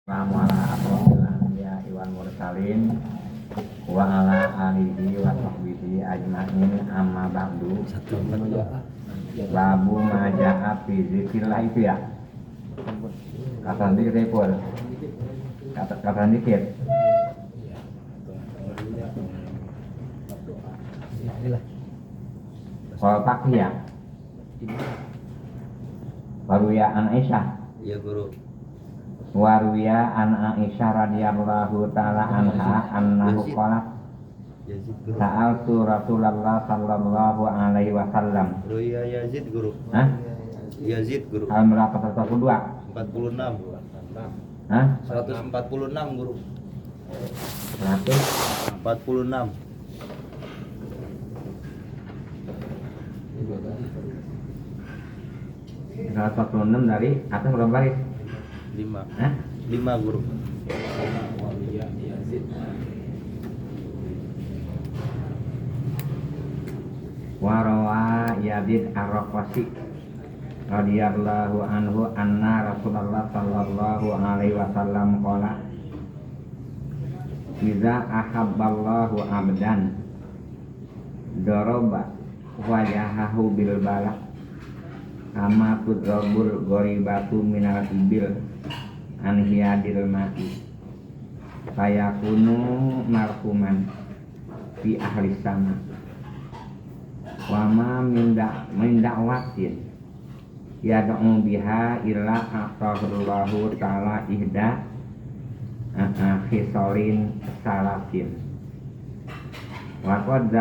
Assalamualaikum warahmatullahi mursalin wa ala alihi wa sahbihi ajma'in amma ba'du. Babu maja'a fi zikrillah itu ya. Kata dikit pun. Kata dikit. Kalau pakai ya. Baru ya an Aisyah. Ya guru. Warwiya an Aisyah radhiyallahu taala anha annahu qalat sa'altu Rasulullah sallallahu alaihi wasallam. Ruya Yazid guru. Hah? Yazid guru. Al-Mulaq 42. 46. Hah? 146 guru. 146. 146 dari atas berapa baris? 5. Hah? 5 guru. Warawa Yazid Ar-Raqasi radhiyallahu anhu anna Rasulullah sallallahu alaihi wasallam qala idza ahabballahu abdan daraba wajahahu bil balak kama tudrabul gharibatu minal ibil an hiyadil ma'i fayakunu marhuman fi ahli sama wa ma min da'watin yad'u biha illa aqallahu ta'ala ihda khisalin salasin wa qad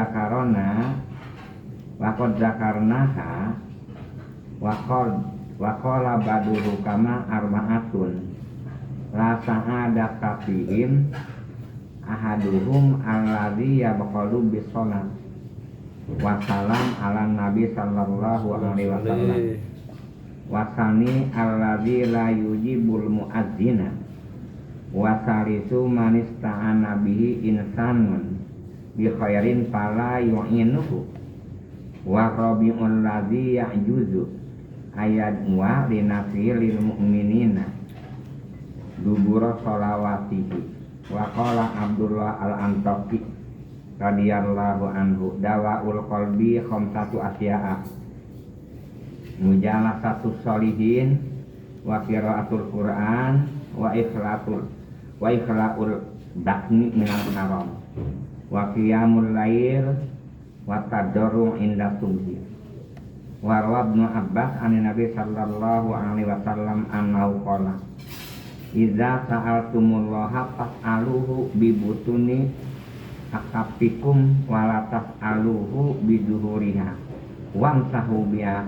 zakarnaha wa qala baduhu kama arba'atun la sa'ada kafihim ahaduhum alladhi yabqalu bisolat wassalam ala nabi sallallahu alaihi wasallam wasani alladhi la yujibul muadzina wasarisu manista'ana bihi insanun bi khairin fala yu'inuhu wa rabi'ul ladhi ya'juzu ayat wa linafi lil mu'minina dubura sholawatihi wa qala Abdullah al-Antaqi radhiyallahu anhu dawaul qalbi khamsatu asya'a mujalasatu sholihin wa qiraatul Qur'an wa ikhlaul dakni minal haram wa qiyamul lail wa tadarru inda subhi wa Ibnu Abbas an Nabi sallallahu alaihi wasallam annahu qala idza sa'altumullaha fas'aluhu bi butuni akapikum wala tas'aluhu bi zuhuriha wamsahu biha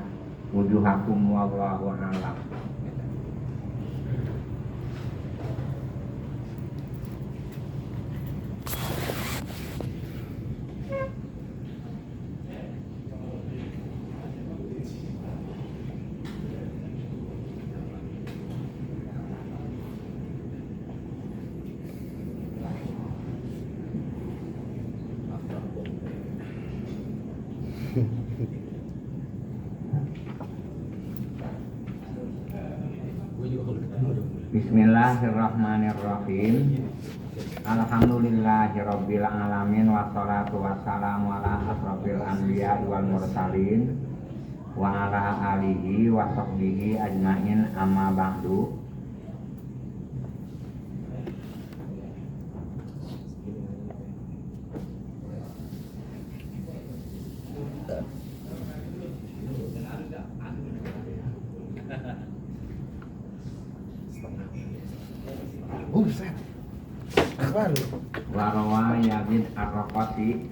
wujuhakum wallahu a'lam. Bismillahirrahmanirrahim. Alhamdulillahirabbil alamin wassalatu wassalamu ala asrofil anbiya'i wal mursalin wa ala alihi wa sahbihi ajma'in amma ba'du. Warawa Yazid Ar-Raqasi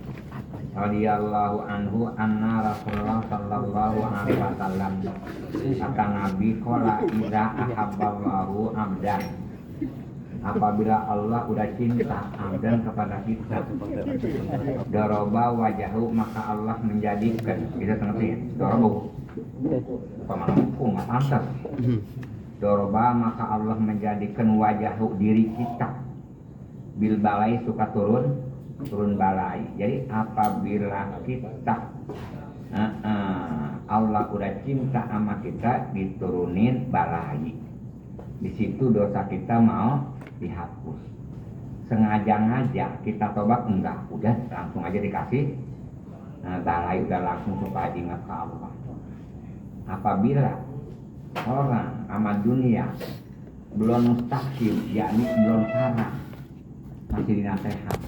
radhiyallahu anhu anna Rasulullah sallallahu alaihi wasallam kata Nabi qala idza ahabballahu abdan apabila Allah udah cinta abdan kepada kita daraba wajahu maka Allah menjadikan bisa ngerti daraba pemangku nggak pantas daraba maka Allah menjadikan wajahu diri kita bil balai suka turun balai. Jadi apabila kita Allah udah cinta sama kita diturunin balai. Di situ dosa kita mau dihapus. Sengaja-ngaja kita tobat enggak, udah langsung aja dikasih balai, udah langsung supaya ingat ke Allah. Apabila orang amal dunia belum mustaqim, yakni belum sarah, masih dinasehat,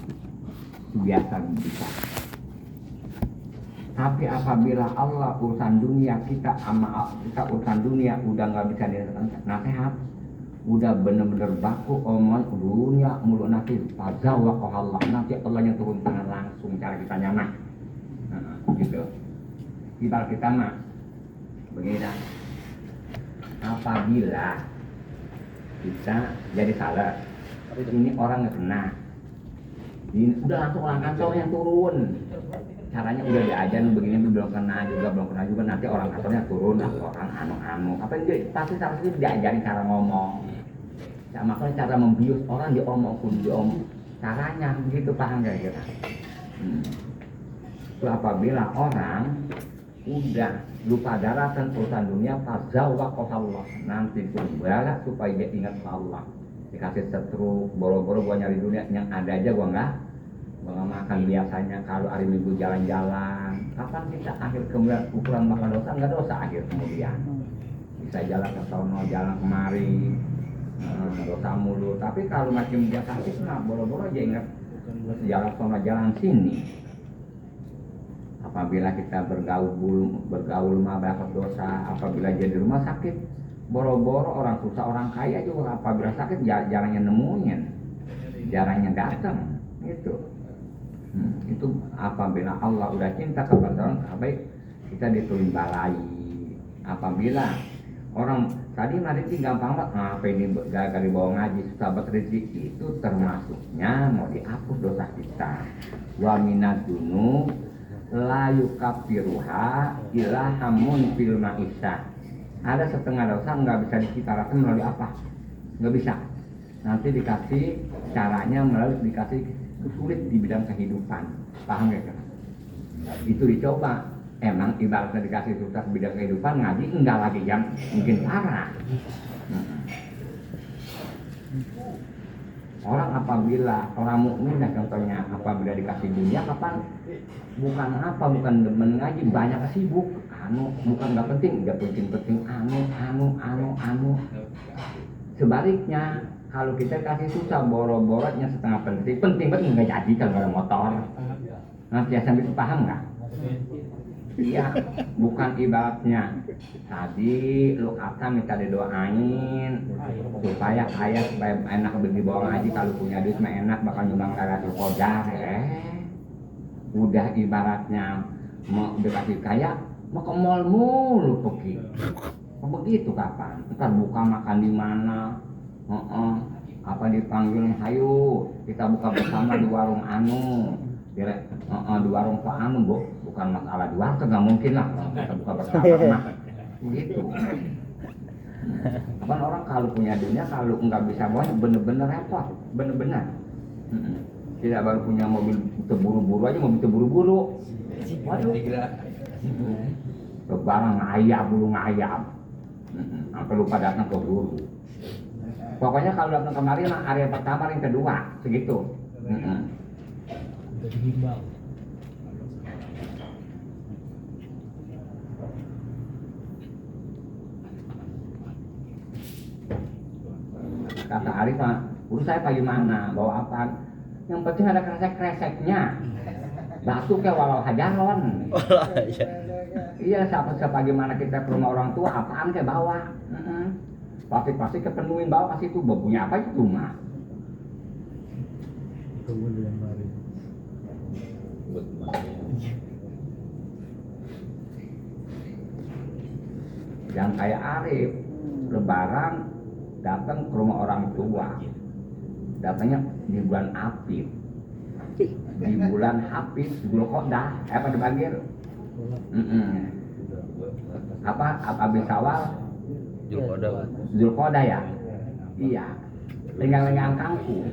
itu biasa bisa. Tapi apabila Allah urusan dunia kita urusan dunia udah nggak bisa dinasehat, udah bener-bener baku omong dunia mulu, nanti fazawaqah Allah, nanti Allah yang turun tangan langsung cara kita nyaman. Gitu. Ibarat kita mah begini dah. Apabila kita jadi salah, ini orang nggak kena, ini udah langsung orang kantor yang turun. Caranya udah diajarin begini, belum kena juga, nanti orang kantornya turun, orang anu apa itu pasti diajarin cara ngomong. Ya, makanya cara membius orang diomong caranya begitu, paham gak kira? Itu apabila orang udah lupa daratan urusan dunia, fazawaqah Allah, nanti berbala supaya dia ingat Allah. Dikasih setruk, boro-boro gua nyari dunia, yang ada aja gua nggak makan. Biasanya kalau hari Minggu jalan-jalan, kapan kita akhir kemudian ukuran makan dosa? Nggak dosa akhir kemudian. Bisa jalan ke sono, jalan kemari, dosa mulu. Tapi kalau makin dia sakit, nah boro-boro aja ingat jalan sono, jalan sini. Apabila kita bergaul mah dapat dosa. Apabila jadi rumah sakit, boro-boro orang susah, orang kaya juga apabila sakit jarangnya nemuin, jarangnya datang. Itu apabila Allah udah cinta kepada orang baik, kita ditulis balai. Apabila orang tadi nanti gampang banget, apa ini gara-gara dibawa ngaji sahabat rezeki, itu termasuknya mau dihapus dosa kita. Wa minad dunub la yukaffiruha illa hamun fil ma'isah. Ada setengah dosa nggak bisa dikitarakan melalui apa? Nggak bisa. Nanti dikasih caranya melalui dikasih sulit di bidang kehidupan. Paham gak kan? Itu dicoba. Emang ibaratnya dikasih susah di bidang kehidupan, ngaji enggak lagi yang mungkin parah. Orang apabila orang mukmin contohnya apabila dikasih dunia kapan bukan demen ngaji, banyak sibuk bukan nggak penting, nggak penting anu. Sebaliknya kalau kita kasih susah boro-boronya setengah penting banget nggak jadi kalau ada motor. Nanti sambil paham nggak? Iya, bukan ibaratnya tadi lu kata minta didoain supaya kaya, supaya enak dibawa ngaji, kalau punya duit mah enak bakal nyumbang Lailatul Qadar. Udah ibaratnya mau dikasih kaya mau ke mall mulu pergi. Begitu kapan? Ntar buka makan di mana? Apa dipanggil, hayu kita buka bersama di warung anu. Di warung Pak Anu, bukan masalah di warteg, nggak mungkin lah kita buka bersama begitu. Kan orang kalau punya dunia, kalau nggak bisa bawa bener-bener repot, bener-bener. Tidak baru punya mobil terburu-buru aja, mobil terburu-buru. Waduh, barang ngayap. Sampai lupa datang ke guru. Pokoknya kalau datang kemari mah area pertama, yang kedua, segitu. Dihimbau. Kata Arif mah, urus saya bagaimana, bawa apa? Yang penting ada kresek-kreseknya. Batu ke walau hajaron. Iya, siapa gimana kita ke rumah orang tua, apaan ke bawa? Pasti kepenuhin bawa, pasti itu punya apa itu mah. Kemudian mari. Yang kayak Arif, lebaran datang ke rumah orang tua, datangnya di bulan Apit, di bulan Hafiz, Zulqa'dah, apa dipanggil? Apa Abi Sawal? Zulqa'dah ya? Iya, lenggang-lenggang kangkung.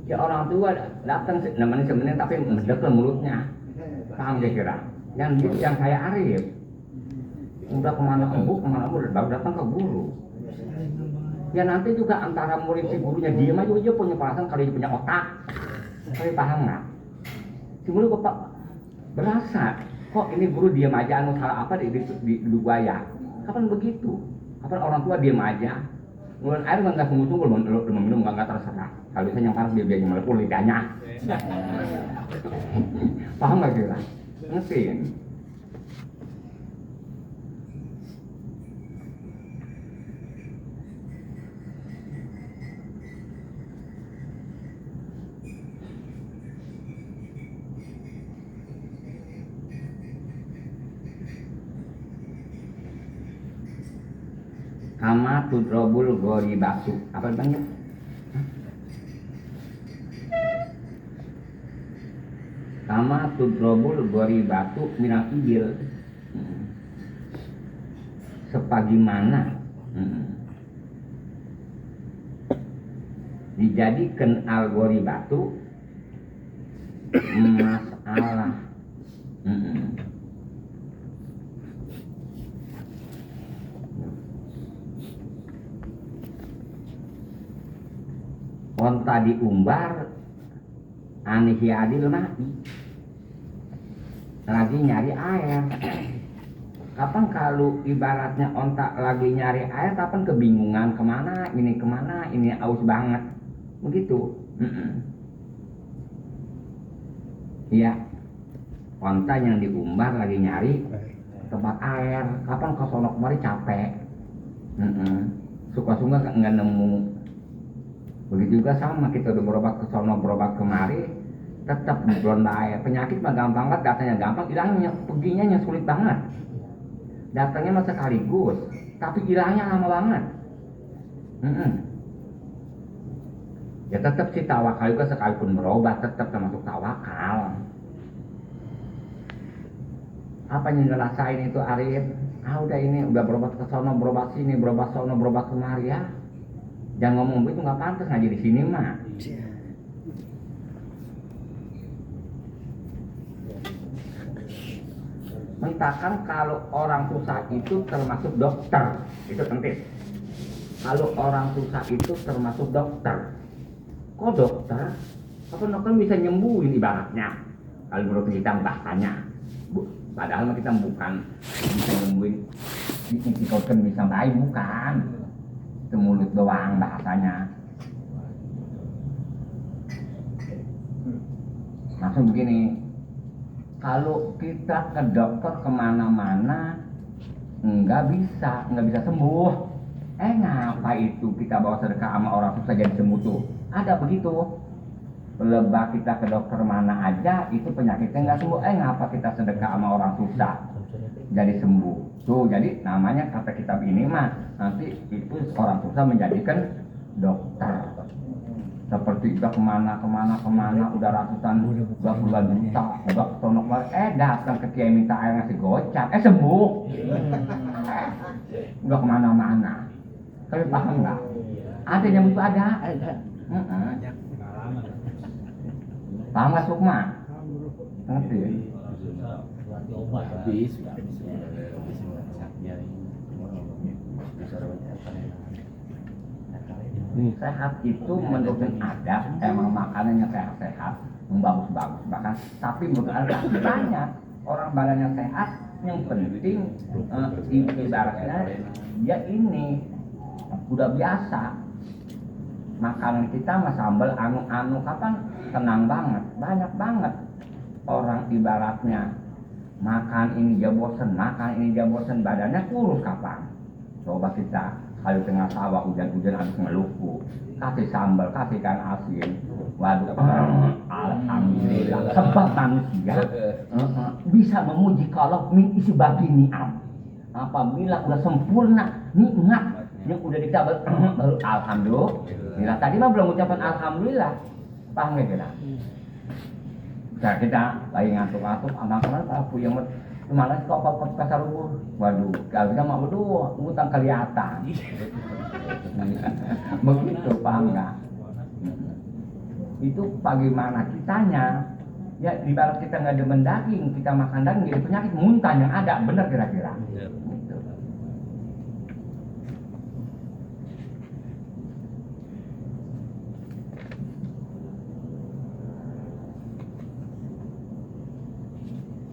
Ya orang tua datang namanya sebenarnya tapi mendekat mulutnya, paham kira-kira? Yang kayak Arif, udah kemana baru datang ke guru. Ya nanti juga antara murid si gurunya diem aja dia punya perasaan kali dia punya otak. Kali paham nggak? Si murid kok berasa kok ini guru diem aja anu salah apa di gua ya. Kapan begitu? Kapan orang tua diem aja? Ngeluarin air nggak tunggu-tunggu minum nggak terserah. Kalau bisa yang panas biar melepuh lidahnya. Paham nggak kira? Ngerti? Kama tudrobul gori basu. Apa banyak? Kama tudrobul gori batu minang ibil. Sepagimana dijadikan al gori batu masalah. Onta diumbar anihiadil mati lagi nyari air. Kapan kalau ibaratnya onta lagi nyari air, kapan kebingungan kemana ini aus banget begitu. Iya, onta yang diumbar lagi nyari tempat air, kapan ke sono kemari capek, suka-suka nggak nemu. Begitu juga sama, kita udah berobat ke sono berobat kemari tetap belum air. Penyakit mah gampang banget, datanya gampang, hilangnya perginya yang sulit banget. Datangnya mah sekaligus tapi hilangnya lama banget. Ya tetap sih tawakal juga, sekalipun berobat tetap termasuk tawakal. Apa yang ngerasain itu Arif? Udah ini udah berobat ke sono berobat sini, berobat sono berobat kemari ya. Jangan ngomong begitu, nggak pantas ngaji di sini mah. Mentahkan kalau orang susah itu termasuk dokter, itu penting. Kalau orang susah itu termasuk dokter. Kok dokter? Apa dokter bisa nyembuhin ibaratnya? Kalau menurut kita bahasanya, padahal kita bukan bisa nyembuhin. Kalau kan bisa baik bukan. Mulut doang bahasanya. Langsung begini, kalau kita ke dokter kemana-mana nggak bisa sembuh. Ngapa itu kita bawa sedekah sama orang susah jadi sembuh tuh? Ada begitu. Lebah kita ke dokter mana aja itu penyakitnya nggak sembuh. Ngapa kita sedekah sama orang susah jadi sembuh? Tuh, jadi namanya kata kitab ini mah nanti itu orang susah menjadikan dokter. Seperti udah kemana udah ratusan, udah puluhan juta, udah tonok datang ke kiai minta air ngasih gocap, sembuh. Udah kemana-mana. Kalian paham nggak? Ada yang itu ada. Paham nggak Sukma? Ngerti? Habis. Sehat itu menurut adab emang makanannya sehat, bagus-bagus bahkan. Tapi menurut adab banyak orang badannya sehat, yang penting ibaratnya dia ini udah biasa makanan kita mah sambal anu kapan tenang banget. Banyak banget orang ibaratnya makan ini dia bosen, badannya kurus kapan. Coba kita kalau tengah sawah hujan-hujan habis ngeluku, kasih sambal, kasih ikan asin, waduh, alhamdulillah. Sebab manusia bisa memuji kalau isi bagi ni'am. Apabila udah sempurna nikmat yang udah dikabul baru alhamdulillah. Tadi mah belum ucapan alhamdulillah. Paham gak kita? Nah, kita lagi ngantuk-ngantuk, abang-abang aku yang malas kok pasar rubuh. Waduh, kalau kita mau berdua, utang kelihatan. Begitu, paham nggak? Itu bagaimana kitanya? Ya, ibarat kita nggak demen daging, kita makan daging, jadi penyakit muntah yang ada, benar kira-kira. Gitu.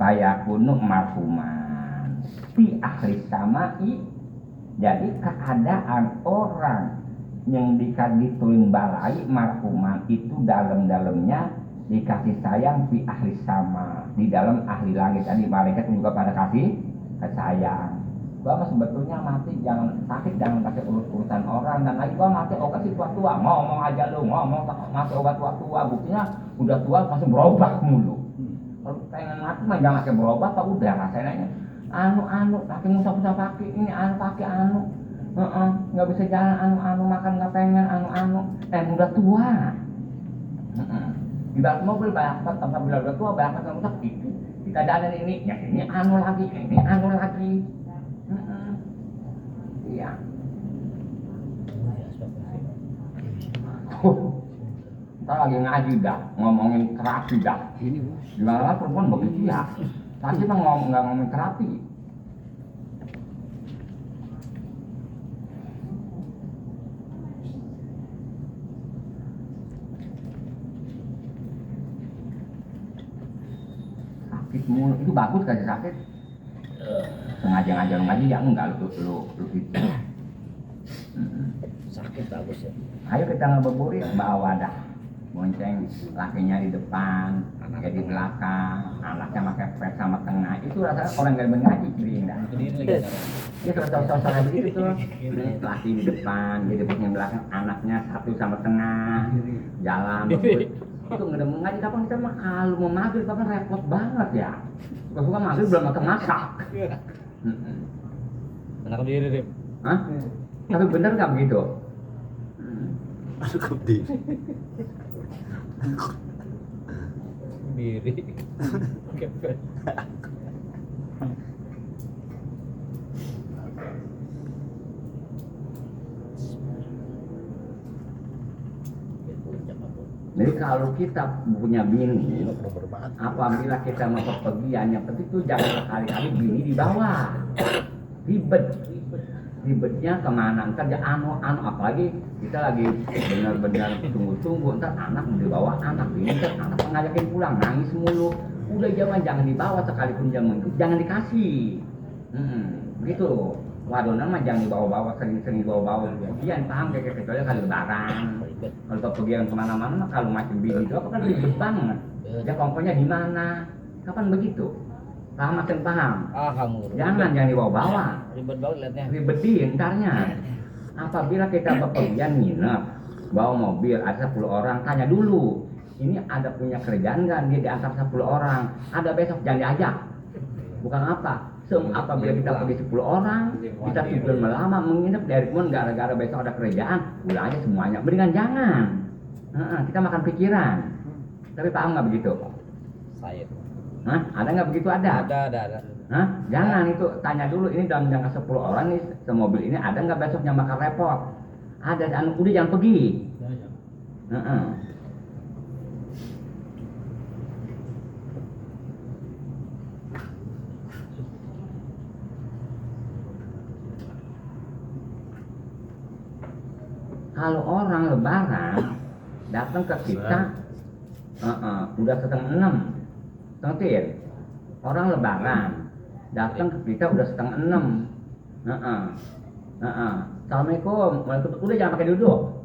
Supaya kuno marhuman fi akhir samai. Jadi keadaan orang yang dituin balai marhuman itu dalam-dalamnya dikasih sayang fi ahli sama, di dalam ahli langit. Tadi malaikat juga pada kasih sayang. Gua sebetulnya mati jangan sakit, jangan kasih urusan orang. Dan lagi gua mati obat si tua-tua, ngomong aja lu, ngomong mati obat tua-tua, buktinya udah tua masih berobat mulu. Kalau pengen mati mah jangan pakai berobat, tak udah rasanya anu pakai musah-musah pakai ini pakai nggak bisa jalan makan nggak pengen udah tua. Di bawah mobil banyak tempat bila udah tua banyak tempat rusak itu kita jalan ini ya ini lagi iya. Ntar lagi ngaji dah ngomongin terapi dah gimana perempuan begitu ya pasti mah nggak ngomongin terapi. Itu bagus kasih sakit sengaja ngajar ngaji ya enggak lu gitu sakit bagus ya. Ayo kita ngebeburit bawa dah bonceng lakinya di depan anaknya di belakang anaknya pakai pet sama tengah itu rasanya orang gak mengaji kiri enggak dia sosok begitu tuh laki di depan dia di belakang anaknya satu sama tengah jalan itu nggak ada mengaji kapan kita mah kalau mau maghrib kapan repot banget ya suka maghrib belum masak anak diri deh. Hah? Tapi bener nggak begitu? Masuk diri. Diri. Jadi kalau kita punya bini, apabila kita mau pergian, yang penting tuh jangan sekali-kali bini di bawah, ribetnya kemana? Ntar dia anu apalagi kita lagi benar-benar tunggu-tunggu, ntar anak di bawah anak bini, ntar anak ngajakin pulang nangis mulu, udah jangan dibawa sekalipun jaman itu jangan dikasih, begitu. Wadonan mah jangan dibawa-bawa, sering bawa-bawa. Iya, paham kayak kecuali kalau lebaran. Kalau pergian kemana-mana mah kalau macam bini itu kan ribet banget. Ya kongkonya di mana? Kapan begitu? Paham makin paham? Kamu. Jangan dibawa-bawa. Ribet banget liatnya. Ribetin ntarnya. Apabila kita bepergian nginep, bawa mobil ada 10 orang, tanya dulu. Ini ada punya kerjaan nggak? Dia diantar 10 orang. Ada besok jangan diajak. Bukan apa? Apabila kita pergi 10 orang, kita tujuan melama menginap dari pun gara-gara besok ada kerjaan, udah aja semuanya. Mendingan jangan. Kita makan pikiran. Tapi paham nggak begitu? Saya. Hah? Ada nggak begitu ada? Ada. Hah? Jangan itu tanya dulu ini dalam jangka 10 orang nih semobil ini ada nggak besok yang bakal repot? Ada, udah jangan pergi. Kalau orang lebaran datang ke kita, udah setengah 6, ngertiin? Orang lebaran datang ke kita udah setengah 6. Assalamualaikum, udah jangan pakai duduk.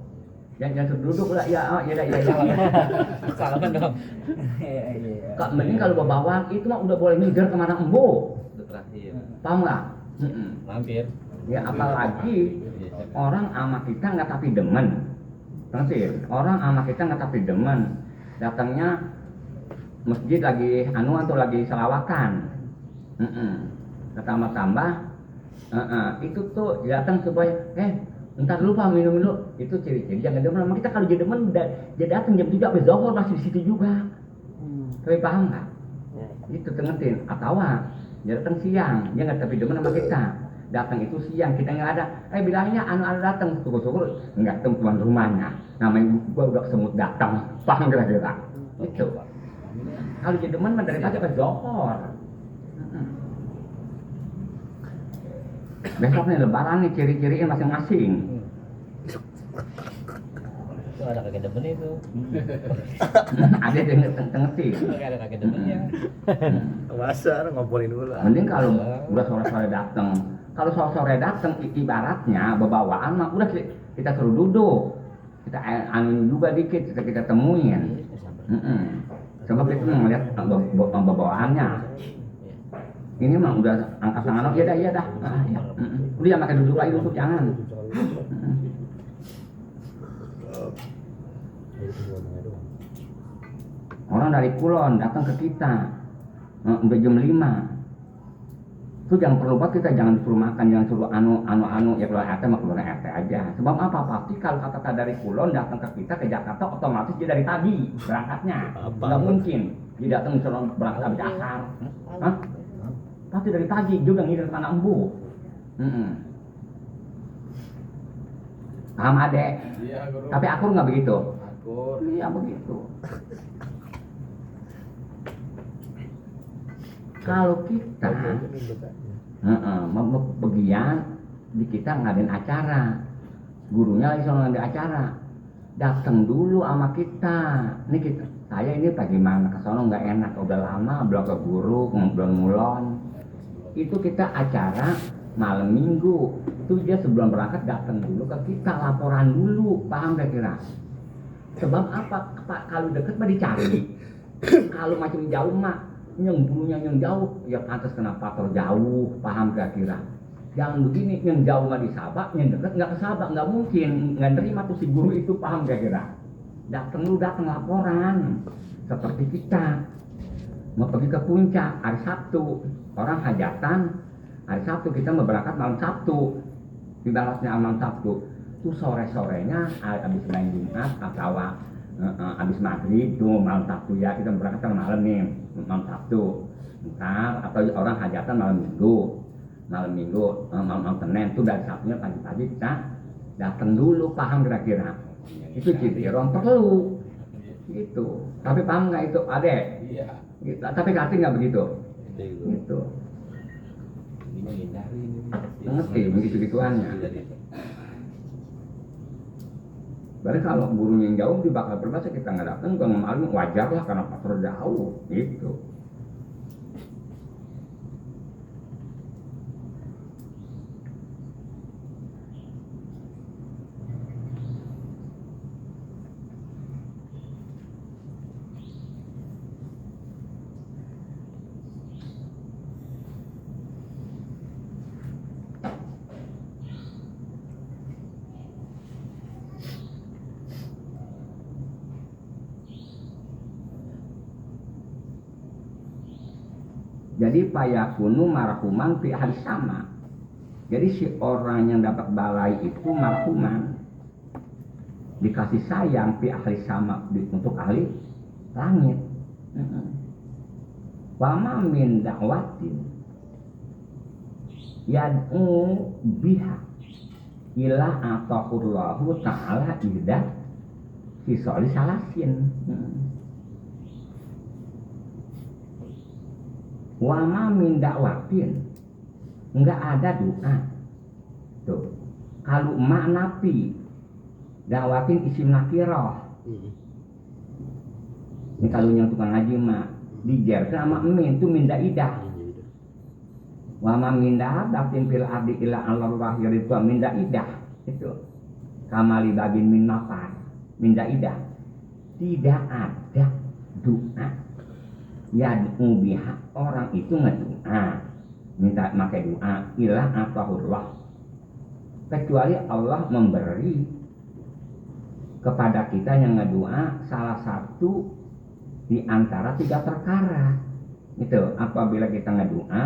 Jangan duduk lah, iya. Salaman dong. Kak, mending kalau bawa itu mah udah boleh ngider kemana embo. Paham nggak? Mampir. Ya apalagi orang ama kita nggak tapi demen, ngerti? Orang ama kita nggak tapi demen, datangnya masjid lagi atau lagi selawakan, tambah itu tuh datang supaya ntar lupa minum dulu, itu ciri-ciri jangan demen. Sama kita kalau jadi demen dia datang jam 7 sampai zuhur masih di situ juga, tapi paham nggak? Itu ngertiin? Atau dia datang siang, dia nggak tapi demen sama kita. Datang itu siang kita nggak ada, bilangnya anu datang, syukur nggak ketemu tuan rumahnya, namanya gua udah semut datang, paham kira-kira? Itu. Kalau jadi demen mah daripada ke Johor. Besok nih lebaran nih ciri-ciriin masing-masing. Itu ada kakek demen itu. Ada yang ngerti. Ada kakek demennya. Masa ngomongin dulu lah. Mending kalau udah sore-sore datang. Kalau sore-sore datang ibaratnya bebawaan mah udah kita suruh duduk. Kita angin juga dikit kita temuin. Sebab itu melihat bawaannya. Ini mah udah angkat tangan, iya dah. Ya. Udah jangan pakai duduk lagi, duduk jangan. Orang dari Kulon datang ke kita, udah jam 5. Itu jangan perlu banget kita jangan suruh makan, jangan suruh anu ya kalau RT mah keluar RT aja. Sebab apa pasti kalau kata dari Kulon datang ke kita ke Jakarta otomatis dia dari pagi berangkatnya. Nggak mungkin dia datang misalnya berangkat habis asar. Hah? Pasti dari pagi juga ngirim tanah embu. Paham adek? Iya, Guru. Tapi akur nggak begitu? Akur. Iya begitu. Kalau kita bagian di kita ngadain acara, gurunya lagi soal ngadain acara, datang dulu sama kita. Ini kita, saya ini bagaimana ke sono nggak enak, udah lama belum ke guru, belum ngulon. Itu kita acara malam minggu, itu dia sebelum berangkat datang dulu ke kita, laporan dulu, paham kira-kira? Sebab apa? Kalau deket mah dicari, kalau macam jauh mah yang bulunya yang jauh, ya pantas kenapa terjauh, paham kira-kira? Jangan begini, yang jauh nggak disabak, yang dekat nggak kesabak, nggak mungkin, nggak nerima tuh si guru itu, paham kira-kira? Datang laporan, seperti kita mau pergi ke puncak hari Sabtu, orang hajatan hari Sabtu, kita mau berangkat malam Sabtu, ibaratnya malam Sabtu, tuh sore-sorenya habis main Jumat atau habis maghrib tuh malam Sabtu ya kita berangkat malam nih malam Sabtu, ntar atau orang hajatan malam Minggu, malam Senin tuh dari Sabtunya pagi-pagi kita datang dulu, paham kira-kira? Itu Cibiron perlu gitu. Tapi paham nggak itu adek? Iya. Gitu. Tapi kasih nggak begitu? Gitu. Ngerti begitu-gituannya. Berarti kalau gurunya yang jauh dia bakal berbahasa, kita nggak datang, kalau malu wajar lah karena faktor jauh gitu. Jadi payakunu marhuman fi ahli sama. Jadi si orang yang dapat balai itu marhuman, dikasih sayang fi ahli sama, untuk ahli langit. Wa ma min da'watin yad'u biha ila atahullahu ta'ala ihda fi soli salasin. Wama min dakwatin, enggak ada doa. Tuh, kalau emak napi dakwatin isim nakirah. Ini kalau yang tukang ngaji mah dijerkan sama min itu minda idah. Wama min dakwatin fil ardi illa Allah itu minda idah. Itu kamali babin min nafar minda idah. Tidak ada doa. Ya biha, orang itu ngedoa, minta pakai doa ilah atahullah, kecuali Allah memberi kepada kita yang ngedoa salah satu di antara 3 perkara. Itu apabila kita ngedoa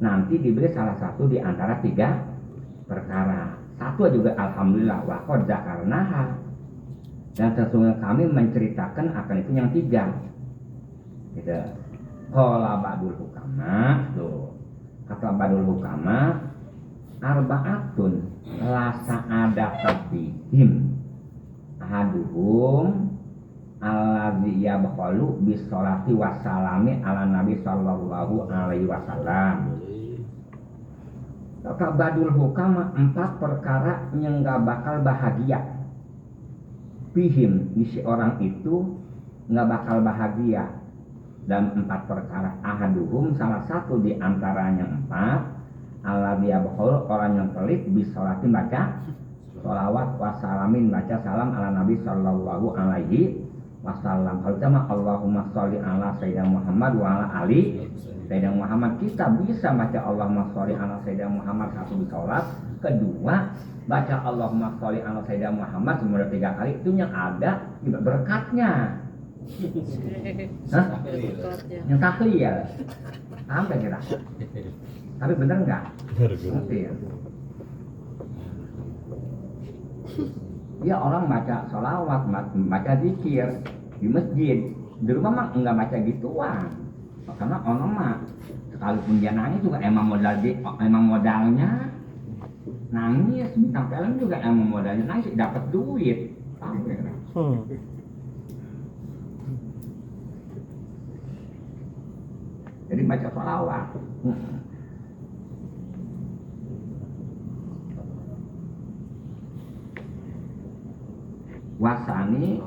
nanti diberi salah satu di antara 3 perkara. Satu juga alhamdulillah wa qad zakarnaha, dan sesungguhnya kami menceritakan akan itu yang 3. Gitu. Qala ba'dul hukama, tuh kata ba'dul hukama, arba'atun la sa'ada tabihim ahaduhum allazi yabqalu bis sholati wassalami ala nabi sallallahu alaihi wasallam. Kata ba'dul hukama, 4 perkara yang gak bakal bahagia Fihim, di si orang itu nggak bakal bahagia dalam 4 perkara. Ahaduhum, salah satu di antaranya 4, Allah dia bakhul, orang yang pelit, bisolatin baca sholawat, wasalamin baca salam ala Nabi sallallahu alaihi wasallam. Kalau sama Allahumma sholli ala Sayyidina Muhammad wa ala ali Sayyidina Muhammad, kita bisa baca Allahumma sholli ala Sayyidina Muhammad satu di sholat. Kedua, baca Allahumma sholli ala Sayyidina Muhammad semudah 3 kali, itu yang ada berkatnya. Hah? Yang tahlil. Paham gak kira? Tapi bener nggak? Ngerti ya? Ya orang baca sholawat, baca zikir di masjid, di rumah mah nggak baca gituan. Karena orang mah sekalipun dia nangis juga emang modalnya nangis, bintang film juga emang modalnya nangis, dapat duit. Paham ya? Jadi baca sholawat. Wasani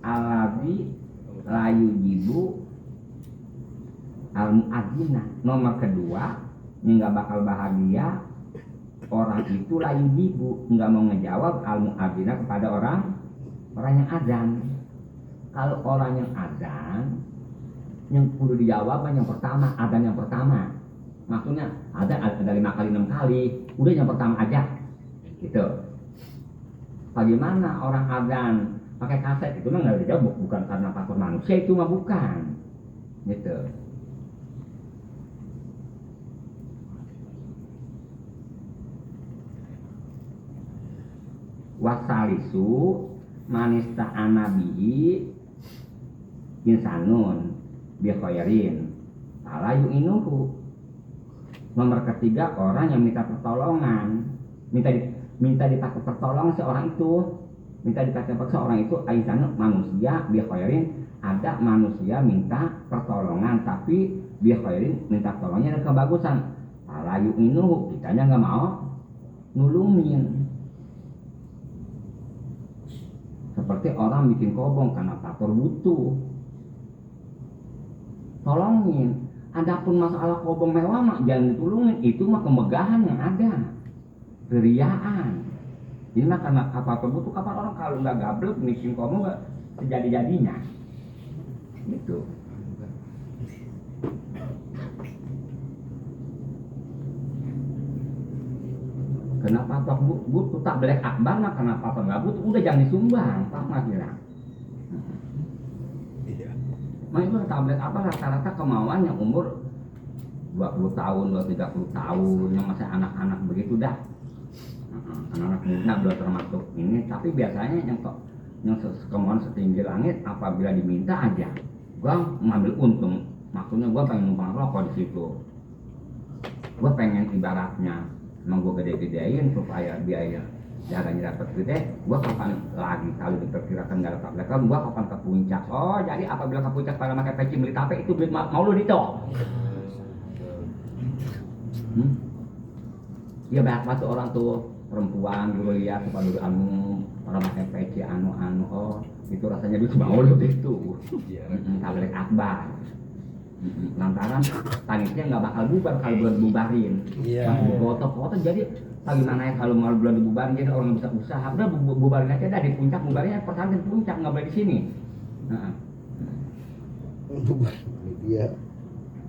alabi layu jibu al muadzina. Nomor kedua, yang nggak bakal bahagia orang itu layu jibu, nggak mau ngejawab al muadzina kepada orang yang azan. Kalau orang yang azan, yang perlu dijawab yang pertama, azan yang pertama. Maksudnya azan ada 5 kali 6 kali, udah yang pertama aja, gitu. Bagaimana orang azan pakai kaset itu mah nggak dijawab, bukan karena faktor manusia, itu mah bukan, gitu. Wasalisu manista anabi insanun bikhairin alayu inuhu. Nomor ketiga, orang yang minta pertolongan, minta dipakai pertolongan seorang itu, minta dipakai seorang itu aisanun manusia bikhairin, ada manusia minta pertolongan tapi bikhairin minta tolongnya ada kebagusan. Alayu inuhu, kitanya nggak mau nulungin. Seperti orang bikin kobong karena faktor butuh, tolongin. Adapun masalah kobong mewah mak jangan ditulungin, itu mah kemegahan yang ada, keriaan. Ini mah karena faktor butuh. Kapan orang kalau nggak gablek bikin kobong nggak sejadi-jadinya, gitu. Kenapa faktor butuh tak boleh akbar mah karena faktor nggak butuh, udah jangan disumbang, paham nggak kira? Itu tablet apa rata-rata kemauan yang umur 20 tahun, 30 tahun, yang masih anak-anak begitu dah. Anak-anak muda belum termasuk ini, tapi biasanya yang kemauan setinggi langit apabila diminta aja. Gua ngambil untung, maksudnya gua pengen numpang rokok di situ. Gua pengen ibaratnya, emang gua gede-gedein supaya biaya jaganya dapat gede, gua kapan lagi kalau diperkirakan nggak dapat level, gua kapan ke puncak. Oh jadi apabila ke puncak pada pakai peci beli tape itu beli mau lu itu. Iya banyak banget orang tuh perempuan dulu lihat pada dulu orang pakai peci oh itu rasanya dulu mau lu itu. Tablet akbar. Lantaran panitia nggak bakal bubar kalau belum bubarin. Foto-foto jadi bagaimana ya kalau mau belum dibubarin, jadi orang bisa usaha, udah bubarin aja dah di puncak, bubarinnya pertama di puncak, nggak boleh di sini. Iya.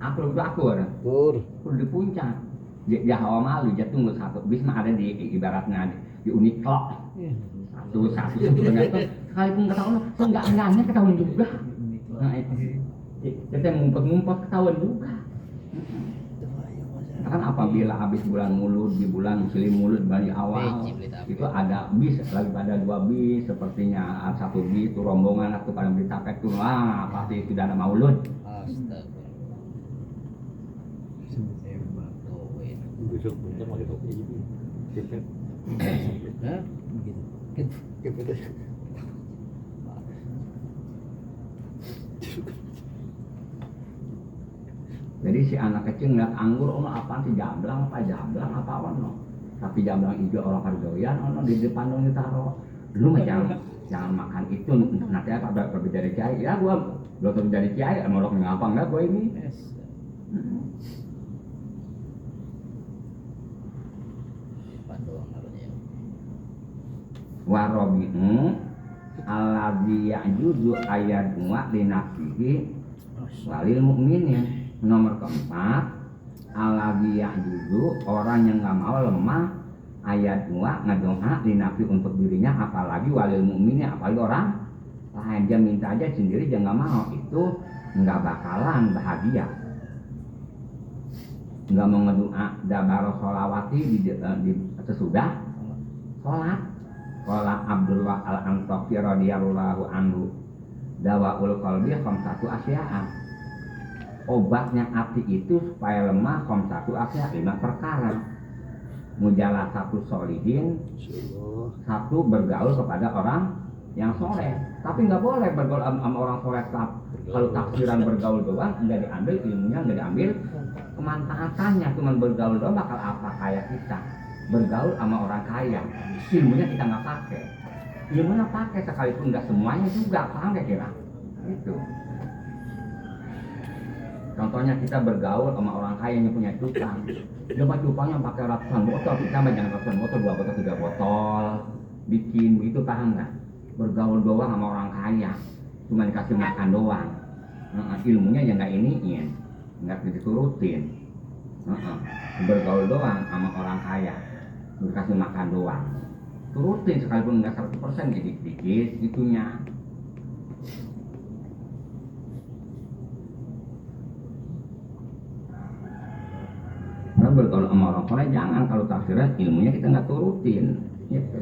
Aku ada. Udah di puncak. Dia hawa malu, dia tunggu satu bis mah ada di ibaratnya di Uniqlo. Satu sebenarnya itu sekalipun ketahuan, enggaknya ketahuan juga. Nah itu. Kita ngumpet-ngumpet ketahuan juga. Kan apabila habis bulan Mulud, di bulan Muslim Mulud dari awal itu ada bis lagi pada 2 bis sepertinya, 1 bis itu rombongan atau pada beli tapek tuh pasti sudah ada maulud. Besok puncak pakai topi aja nih. Kepet. Hah? Begitu. Kepet aja. Jadi si anak kecil ngeliat anggur, apaan sih jamblang apa awan no. Tapi jamblang hijau orang pada doyan, di depan dong ditaruh. Lu macam jangan makan itu, nanti apa berbeda dari kiai, ya gua belum tentu jadi kiai, mau lo ngapa enggak gua ini. Yes. Depan doang harusnya. Warobi'u alladzi ya'juzu ayat wa li nafsihi walil mu'minin. Nomor keempat, alladzi ya'juzu, orang yang nggak mau lemah ayat wa ngedoa li nafsi untuk dirinya, apalagi walil mu'minin, apalagi orang lain. Dia minta aja sendiri, dia nggak mau, itu nggak bakalan bahagia. Nggak mau ngedoa dabaro sholawati di sesudah sholat. Qala Abdullah al-Antaqi radhiyallahu anhu, dawaul qalbi khamsatu asya'a. Obatnya hati itu supaya lemah khamsatu asya'a, 5 perkara. Mujalah satu solihin, Insyaallah. satu bergaul kepada orang yang soleh. Tapi nggak boleh bergaul sama orang soleh. Kalau tafsiran bergaul doang nggak diambil ilmunya, nggak diambil kemanfaatannya. Cuma bergaul doang bakal apa kayak kita bergaul sama orang kaya, ilmunya kita nggak pakai, ilmunya pakai sekalipun nggak semuanya juga, paham gak kira? Itu. Contohnya kita bergaul sama orang kaya yang punya cupang, dia mah cupangnya pakai ratusan botol, kita mah jangan ratusan botol, 2 botol 3 botol, bikin begitu, paham nggak? Bergaul doang sama orang kaya, cuma dikasih makan doang, ilmunya ya nggak iniin, nggak diturutin. Bergaul doang sama orang kaya, dikasih makan doang, turutin sekalipun nggak 100%, dikit-dikit itunya. Nah, bergaul sama orang soleh jangan, kalau tafsiran ilmunya kita nggak turutin, gitu.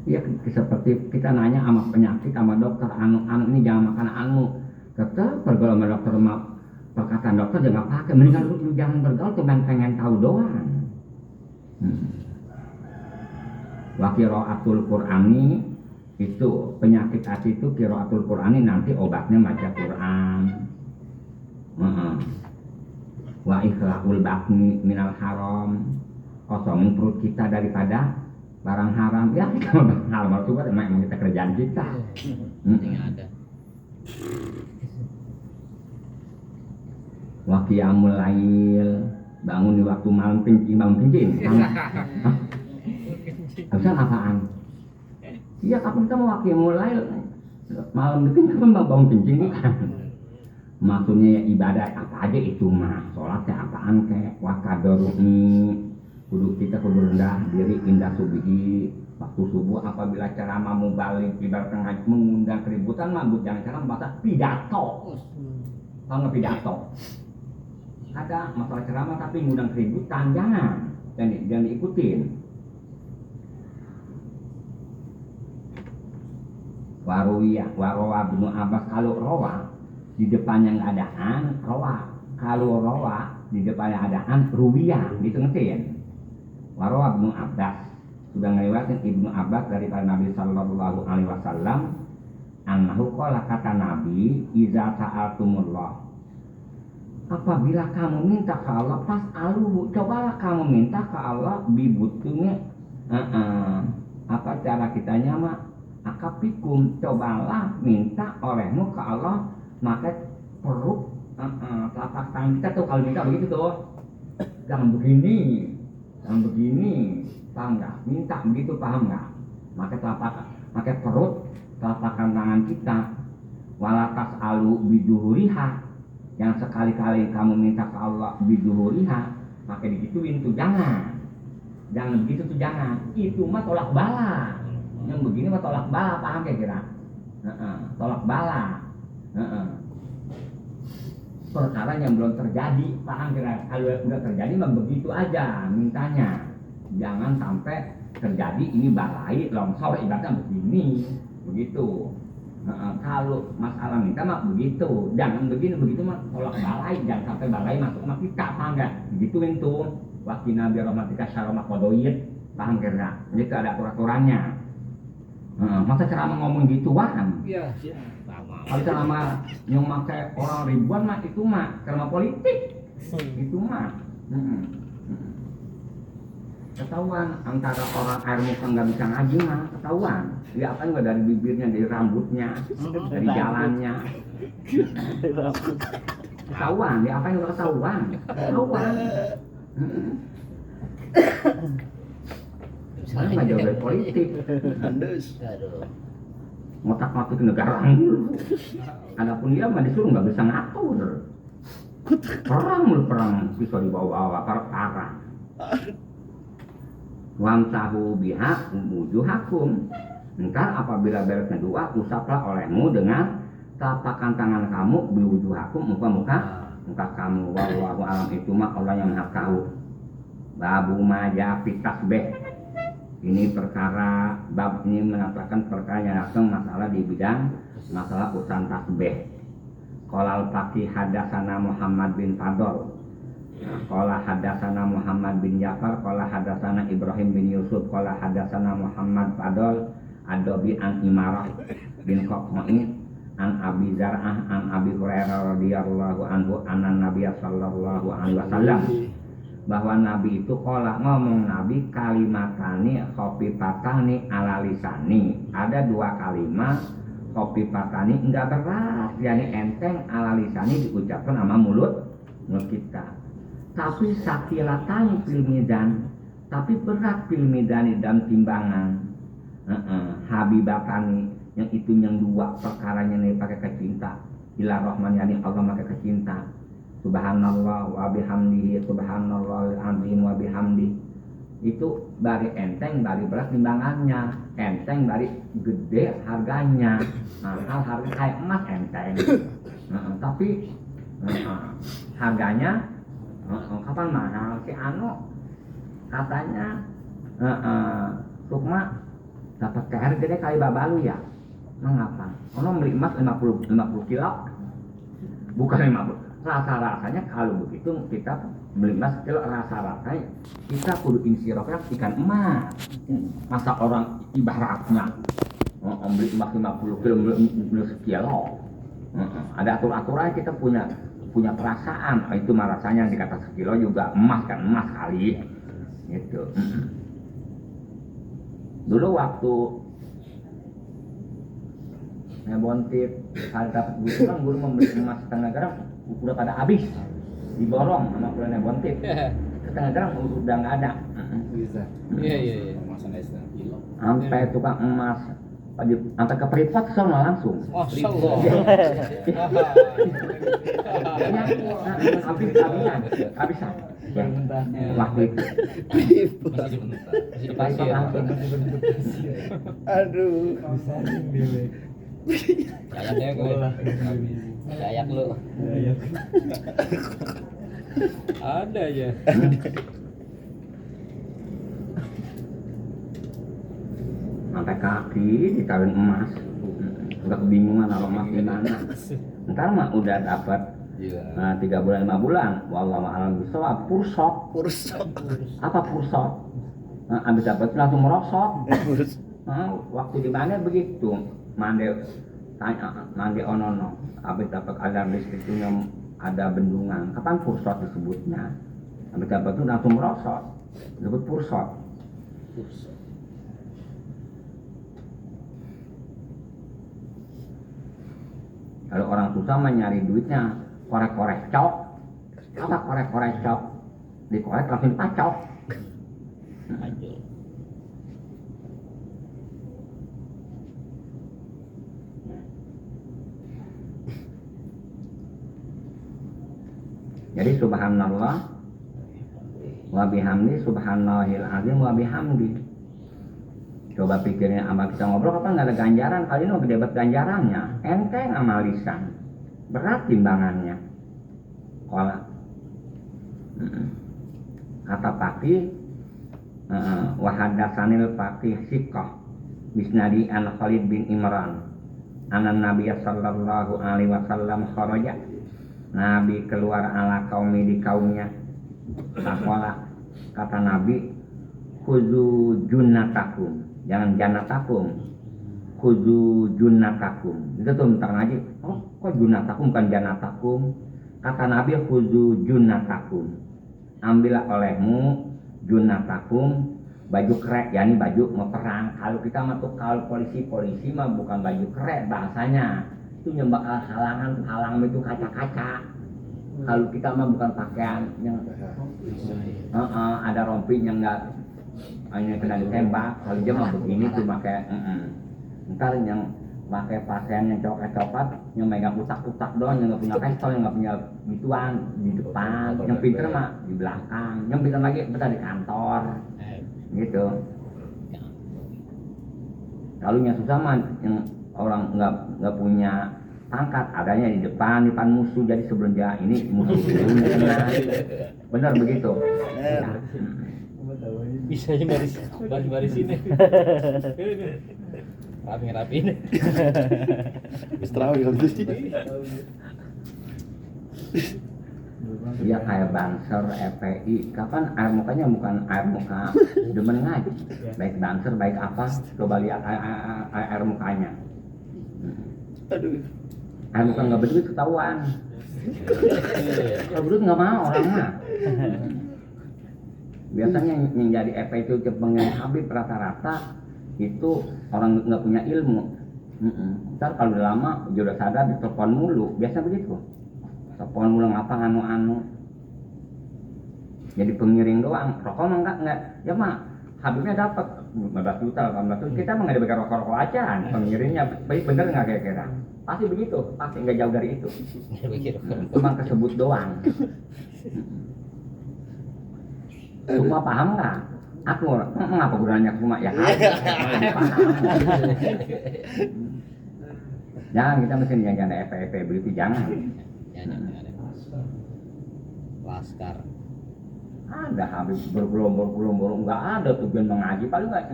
Ya seperti kita nanya sama penyakit sama dokter, anu ini jangan makan anu, tetap bergaul sama dokter, perkataan dokter jangan pakai, mendingan lu jangan bergaul, cuma pengen tahu doang. Wa qiraatul Qur'ani, itu penyakit hati itu qiraatul Qur'ani, nanti obatnya baca Quran. Wa ikhlaul batni minal haram, kosongin perut kita daripada barang haram. Ya kita haram itu kan emang kita kerjaan kita. Penting ada. Wa qiyamul lail, bangun di waktu malam kencing, bangun kencing. Harusan apaan? Iya, kapan kita mau qiyamul lail? Malam itu kan bangun kencing kan. Maksudnya ya ibadah apa aja itu mah. Sholatnya apaan kayak wakadoruhi, kudu kita kudu rendah diri indah subuhi, waktu subuh apabila ceramah mubalik ibaratnya mengundang keributan, mah jangan ceramah, bahasa pidato. Tahu nggak pidato? Ada masalah ceramah tapi ngundang keributan, jangan diikutin. Warowa Ibnu Abbas, kalau rawa di depannya nggak ada an, rawa. Kalau rawa di depannya ada an, ruwiyah, gitu ngertiin. Warowa Ibnu Abbas, sudah ngeriwayatin Ibnu Abbas dari Nabi Sallallahu Alaihi Wasallam, annahu qala, kata Nabi, iza sa'altumullah, apabila kamu minta ke Allah, pas aluhu, cobalah kamu minta ke Allah, bibutunya, apa cara kitanya mah, akapikum, cobalah minta olehmu ke Allah, maka perut, telapak tangan kita tuh kalau minta begitu tuh, jangan begini, paham nggak? Minta begitu, paham nggak? Maka perut, telapak tangan kita, walatas alu biduhuriha, yang sekali-kali kamu minta ke Allah biduhuriha, maka digituin tuh jangan begitu tuh jangan, itu mah tolak bala, yang begini mah tolak bala, paham kira-kira? Tolak bala, perkara yang belum terjadi, paham kira? Kalau udah terjadi mah begitu aja mintanya, jangan sampai terjadi ini balai longsor ibaratnya begini, begitu. Kalau masalah minta mah begitu, jangan begini begitu mah tolak balai, jangan sampai balai masuk sama kita, paham nggak? Begituin tuh, wakina birahmatika syaroma kodoid, paham kira? Itu ada aturan-aturannya. Masa ceramah ngomong gituan? Iya. Kalau ceramah yang pakai orang ribuan mah itu mah ceramah politik, itu mah. ketahuan antara orang air muka nggak bisa ngaji mah ketahuan. Kelihatan nggak dari bibirnya, dari rambutnya, dari jalannya. Ketahuan, dia apa yang nggak ketahuan? Ketahuan. Saya nggak jauh dari politik. Andes. Aduh. Ngotak-ngatik negara. Adapun dia mah disuruh nggak bisa ngatur. Perang bisa dibawa-bawa perang. Wamsahu biha wujuhakum. Entar apabila beres kedua, usaplah olehmu dengan tapakan tangan kamu biwujuhakum, muka kamu. Wallahu alam, itu mah Allah yang maha tahu. Babu maja fitasbeh. Ini perkara, bab ini mengatakan perkara yang datang masalah di bidang masalah urusan tasbih. Qala al-Faqih hadatsana Muhammad bin Fadl. Qala hadatsana Muhammad bin Ja'far, qala hadatsana Ibrahim bin Yusuf, qala hadatsana Muhammad Fadl Adobi an Imarah bin Qaqma'i an Abi Zar'ah an Abi Hurairah radhiyallahu anhu anna Nabiy sallallahu alaihi wasallam, bahwa Nabi itu qala, ngomong Nabi, kalimatani khafifatani ala lisani. Ada dua kalimat khafifatani enggak berat, yani enteng, ala lisani diucapkan sama mulut kita. Tapi sakilatani fil mizan, tapi berat fil mizan dalam timbangan. Habibatani, yang itu yang dua perkaranya nih pakai kecinta. Ila rahman, yani Allah pakai kecinta. Subhanallah wa bihamdihi, subhanallahil azim wa bihamdi. Itu bari enteng, bari berat timbangannya, enteng bari gede harganya. Nah, harga kayak emas enteng. Tapi harganya kapan mahal? Si Anu katanya Sukma dapat THR gede kali babalu ya. Mengapa? Ono beli emas 50 kilo, bukan 50. Rasa-rasanya kalau begitu kita beli emas kilo, rasa-rasanya kita kudu insirofnya ikan emas. Masa orang ibaratnya beli emas 50 kilo beli sekilo. Ada aturan-aturan, kita punya perasaan. Itu mah rasanya dikata sekilo juga emas, kan emas kali gitu. Dulu waktu ngebontit kali dapat guru kan, guru membeli emas setengah gram udah pada habis, diborong sama kuliah nebontit. Setengah gram udah nggak ada. Bisa. Iya. Masa nggak setengah kilo. Sampai tukang emas sampai ke Freeport sono langsung. Masya Allah. Habisan. Waktu itu. Masih di pasir. Aduh. Sayaknya gue. Sayak lu. Ada ya. Sampai kaki ditaruhin emas. Udah kebingungan naruh emas di mana. Ntar mah udah dapat 3 bulan 5 bulan. Wallahu a'lam bishawab. Pursok. Apa pursok? Abis dapat langsung merosot. Waktu di mana begitu? Mande onono. Abis dapat ada listrik itu ada bendungan. Kapan pursot disebutnya? Abis dapat itu langsung merosot. Disebut pursot. Kalau orang susah mah nyari duitnya korek-korek cok. Apa korek-korek cok? Dikorek langsung dipacok. Hancur. Jadi subhanallah wa bihamdi, subhanallahil azim wa bihamdi. Coba pikirin amal kita ngobrol, apa nggak ada ganjaran? Kali ini gede banget ganjarannya. Enteng amal lisan, berat timbangannya. Kola kata Faqih, wahadasanil Faqih Siqah bisnadi an Khalid bin Imran anan Nabiy sallallahu alaihi wasallam kharaja. Nabi keluar ala kaumi di kaumnya. Takwala, kata Nabi, khuzu junnatakum, jangan janatakum, khuzu junnatakum. Itu tuh bentar ngaji. Oh, kok junnatakum bukan janatakum? Kata Nabi, khuzu junnatakum, ambillah olehmu junatakum baju krek, yakni baju mau perang. Kalau kita masuk kalau polisi mah bukan baju krek bahasanya, itu yang bakal halangan itu kaca-kaca. Kalau kita mah bukan pakaian yang ada rompi yang enggak hanya kena ditembak. Kalau dia mah begini tuh pakai ntar yang pakai pakaian yang coklat-coklat yang megang utak-utak doang, yang nggak punya pistol, yang nggak punya gituan di depan. Yang pinter mah di belakang, yang pinter lagi betah di kantor gitu. Kalau yang susah mah yang orang nggak punya pangkat, adanya di depan musuh. Jadi sebelum dia ini musuh dulu benar begitu ya. Bisa aja baris ini. Rapi-rapiin. Istirahat kalau gitu. Dia kayak banser, FPI. Kapan air mukanya bukan air muka demen ngaji. Baik banser, baik apa, coba lihat air mukanya. Aduh. Air muka nggak berduit ketahuan. Kalau berduit nggak mau orang mah. Biasanya yang jadi FPI itu pengen Habib rata-rata itu orang nggak punya ilmu. Ntar kalau udah lama udah sadar ditelepon mulu, biasa begitu. Telepon mulu ngapa anu. Jadi pengiring doang, rokok mah enggak. Ya mah Habibnya dapat 15 juta, 18 juta. Kita mah nggak dibagi rokok-rokok aja, pengiringnya bener nggak kira-kira? Pasti begitu, pasti nggak jauh dari itu. Cuma kesebut doang. Semua paham nggak? Aku ngapa gunanya semua ya? Jangan kita mesti jangan ada FP begitu, jangan. Laskar. Ada habis bergelombol nggak ada tujuan mengaji, paling nggak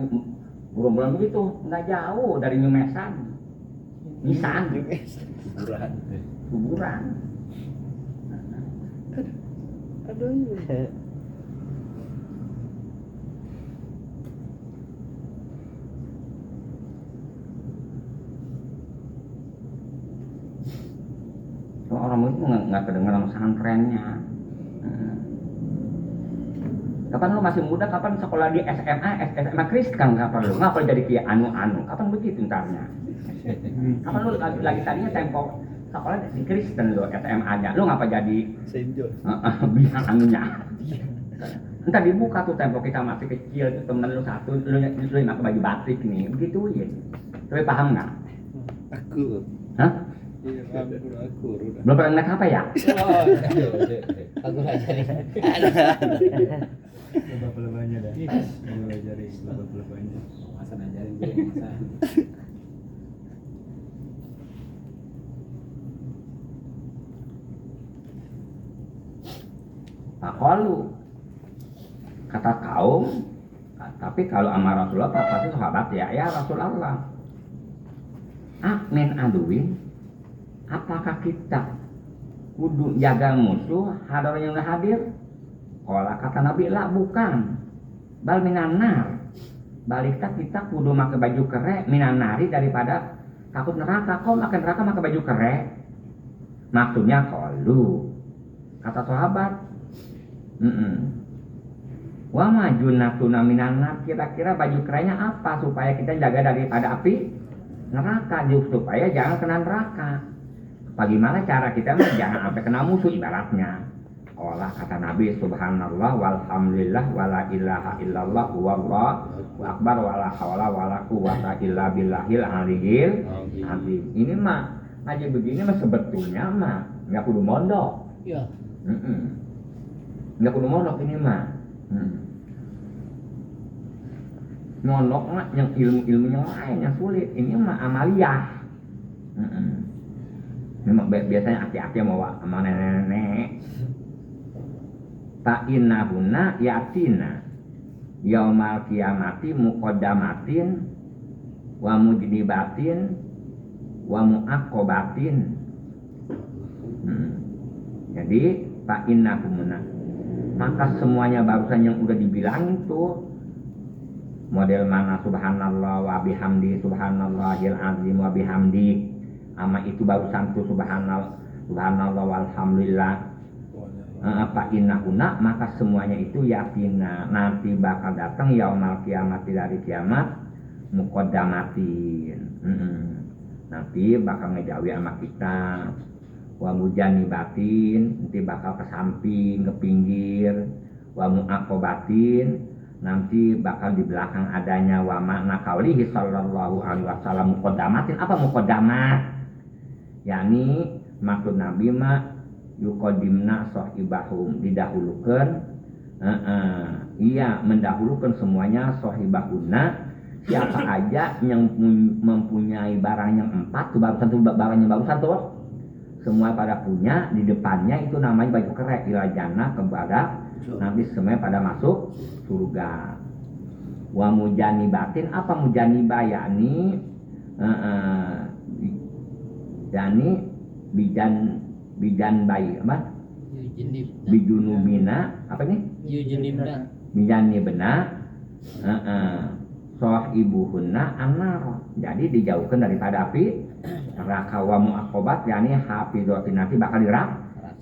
bulan begitu, nggak jauh dari Nyumesan, Nisan, kuburan. Aduh. Orang itu nggak kedengeran pesantrennya. Kapan lu masih muda, kapan sekolah di SMA Kristen, kapan lu ngapa jadi kayak anu, kapan begitu ntarnya? Kapan lu lagi tadinya tempo sekolah di Kristen lu SMA-nya, lu ngapa jadi bilang anunya? Entar dibuka tuh tempo kita masih kecil, tuh temen lu satu, lu yang pakai baju batik nih, begituin. Tapi paham nggak? Aku. Hah? Iya, aku udah. Belum pernah ngeliat apa ya? Aku aja nih. Lebah-lebahnya dah. Mulai dari lebah-lebahnya. Masa ngajarin gue masa. Pakolu kata kaum, tapi kalau sama Rasulullah pasti sahabat ya Rasulullah. Min aduin, apakah kita kudu jaga musuh hadar yang udah hadir? Kalau kata Nabi lah bukan, bal minanar. Baliknya kita kudu pakai baju kere minanari daripada takut neraka. Kau makan neraka pakai baju kere? Maksudnya kalau kata sahabat, wa majunatuna minanar, kira-kira baju kerenya apa supaya kita jaga daripada api neraka, supaya jangan kena neraka. Bagaimana cara kita jangan sampai kena musuh ibaratnya. Olah kata Nabi subhanallah walhamdulillah wala ilaha illallah wallahu akbar wala hawla wala quwwata illa billahil aliyil azim. Ini mah ngaji begini mah sebetulnya mah enggak kudu mondok. Iya. Enggak kudu mondok ini mah. Mondok mah yang ilmu-ilmunya lain yang sulit. Ini mah amaliyah. Memang biasanya aki-aki mau sama nenek-nenek. Ta'inahuna yatina yaumal kiamati muqaddamatin wa mujnibatin wa mu'aqqabatin. Jadi ta'inahuna, maka semuanya barusan yang udah dibilangin tuh model mana subhanallah wa bihamdi subhanallahil azim wa bihamdi, ama itu barusan tuh subhanallah walhamdulillah apa innahuna, maka semuanya itu yatina nanti bakal datang yaumal kiamat, dari kiamat, muqaddamatin. Nanti bakal ngejawi sama kita, wa mujanibatin, nanti bakal ke samping, ke pinggir, wa muaqabatin, nanti bakal di belakang adanya, wa makna qaulihi sallallahu alaihi wasallam muqaddamatin. Apa muqaddamat? Yani maksud Nabi mah yuqaddimna sahibahum, didahulukan, iya mendahulukan semuanya sahibahuna, siapa aja yang mempunyai barang yang 4 tuh barang yang barusan tuh semua pada punya, di depannya itu namanya baju kerek, ila jannah, kepada nanti semuanya pada masuk surga. Wa mujanibatin, apa mujanibah? Yani bijan bayi apa? Bijunubina, apa ini? Bijani benar. Sohibuhunna anar, jadi dijauhkan daripada api neraka. Wa muaqabat, yani hafizatin, nanti bakal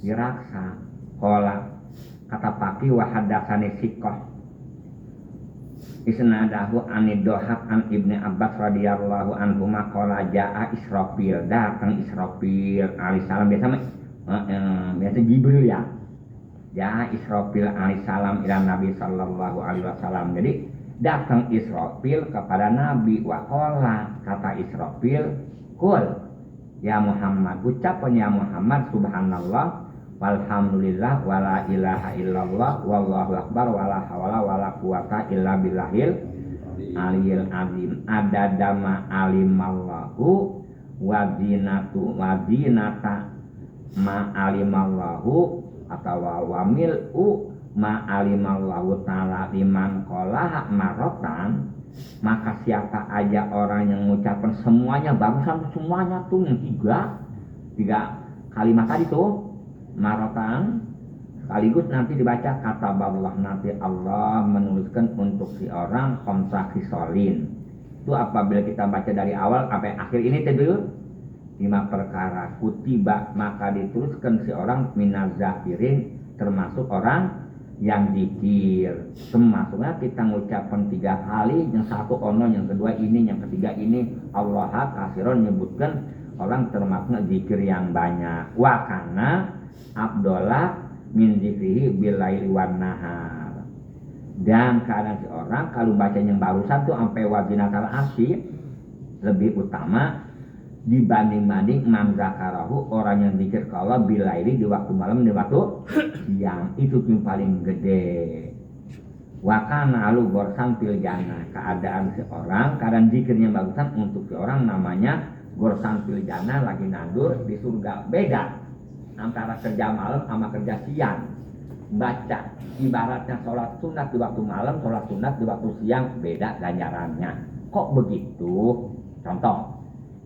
diraksa. Qala, kata Paki, wa hadatsani siqah isnadahu anidohak an ibni Abbas radhiyallahu anhu qala jaa Israfil, datang Israfil alaihissalam, biasa Jibril ya. Jaa Israfil alaihissalam ila Nabi sallallahu alaihi wasallam, jadi datang Israfil kepada Nabi. Wa qala, kata Israfil, qul ya Muhammad, ucapan ya Muhammad, subhanallah walhamdulillah wala ilaha illallah wallahu akbar wala hawla wala quwata illa billahil aliyil azim. Adadama alimallahu wazinata ma alimallahu atau wamil'u ma alimallahu ta'ala liman qolaha marotan. Maka siapa aja orang yang mengucapkan semuanya barusan, semuanya tuh yang tiga kalimat tadi tuh marotan, sekaligus nanti dibaca kata Allah, nanti Allah menuliskan untuk si orang khamsah khisalin. Itu apabila kita baca dari awal sampai akhir ini tadi 5 perkara kutiba, maka dituliskan si orang minazakirin, termasuk orang yang zikir. Termasuknya kita ngucapkan 3 kali, yang satu ono, yang kedua ini, yang ketiga ini Allah kasiron, menyebutkan orang termasuk zikir yang banyak. Wa kana abdullah min zikrihi bilaili wan nahar, dan kadang si orang kalau baca yang barusan tuh sampai wajinatal asyib lebih utama dibanding man zakarahu, orang yang zikir ke Allah bilaili, di waktu malam, di waktu siang, itu yang paling gede. Wa kana alu gorsan fil jannah, keadaan si orang kadang zikirnya bagusan untuk si orang namanya gorsan fil jannah, lagi nandur di surga. Beda antara kerja malam sama kerja siang. Baca ibaratnya sholat sunat di waktu malam, sholat sunat di waktu siang, beda ganjarannya. Kok begitu? Contoh,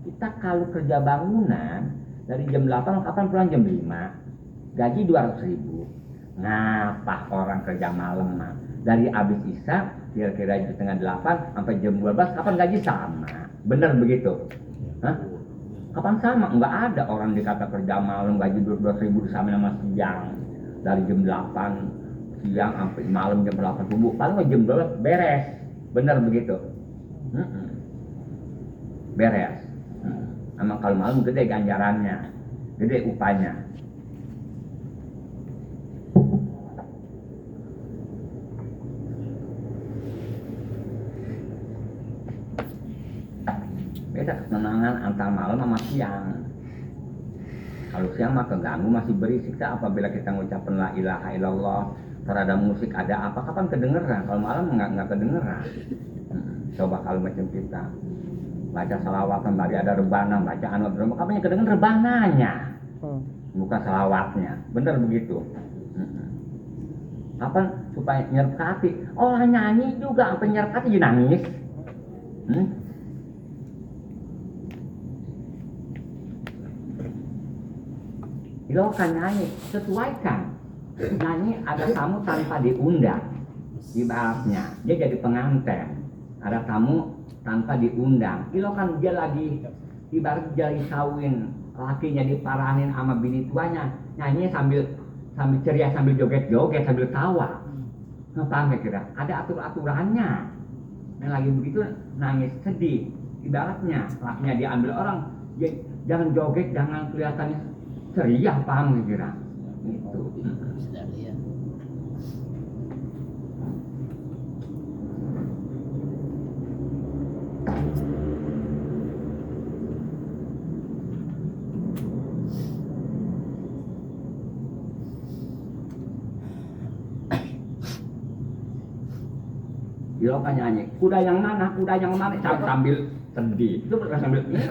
kita kalau kerja bangunan dari jam 8 kapan pulang jam 5, gaji 200.000. Ngapa orang kerja malam mah dari abis isya kira-kira setengah 8 sampai jam 12 kapan gaji sama? Bener begitu? Hah? Kapan sama? Enggak ada orang dikata kerja malam gaji 12.000 sama sama siang. Dari jam 8 siang sampai malam jam 8 subuh, paling jam 12 beres. Bener begitu? Beres. Emang kalau malam gede ganjarannya, gede upahnya. Beda kesenangan antara malam sama siang. Kalau siang mah keganggu, masih berisik. Apabila kita ngucapin la ilaha illallah, terhadap musik ada apa, kapan kedengeran? Kalau malam nggak kedengeran. Coba kalau macam kita baca salawatan, tadi ada rebana, baca anut drama, kapan kedengeran rebananya, bukan salawatnya. Bener begitu. Kapan supaya nyerap hati? Orang nyanyi juga sampai nyerap hati jadi nangis. Silakan nyanyi, sesuaikan. Nyanyi ada tamu tanpa diundang, ibaratnya dia jadi pengantin. Ada tamu tanpa diundang, silakan dia lagi ibarat jadi kawin, lakinya diparanin sama bini tuanya, nyanyi sambil sambil ceria, sambil joget-joget, sambil tawa. Nah, paham kira? Ada aturannya. Yang lagi begitu nangis sedih. Ibaratnya, lakinya diambil orang, jangan joget, jangan kelihatannya ceria, paham kira? Itu. Sudah lihat. Dia kan nyanyi, kuda yang mana, sambil sedih. Itu bukan sambil ini.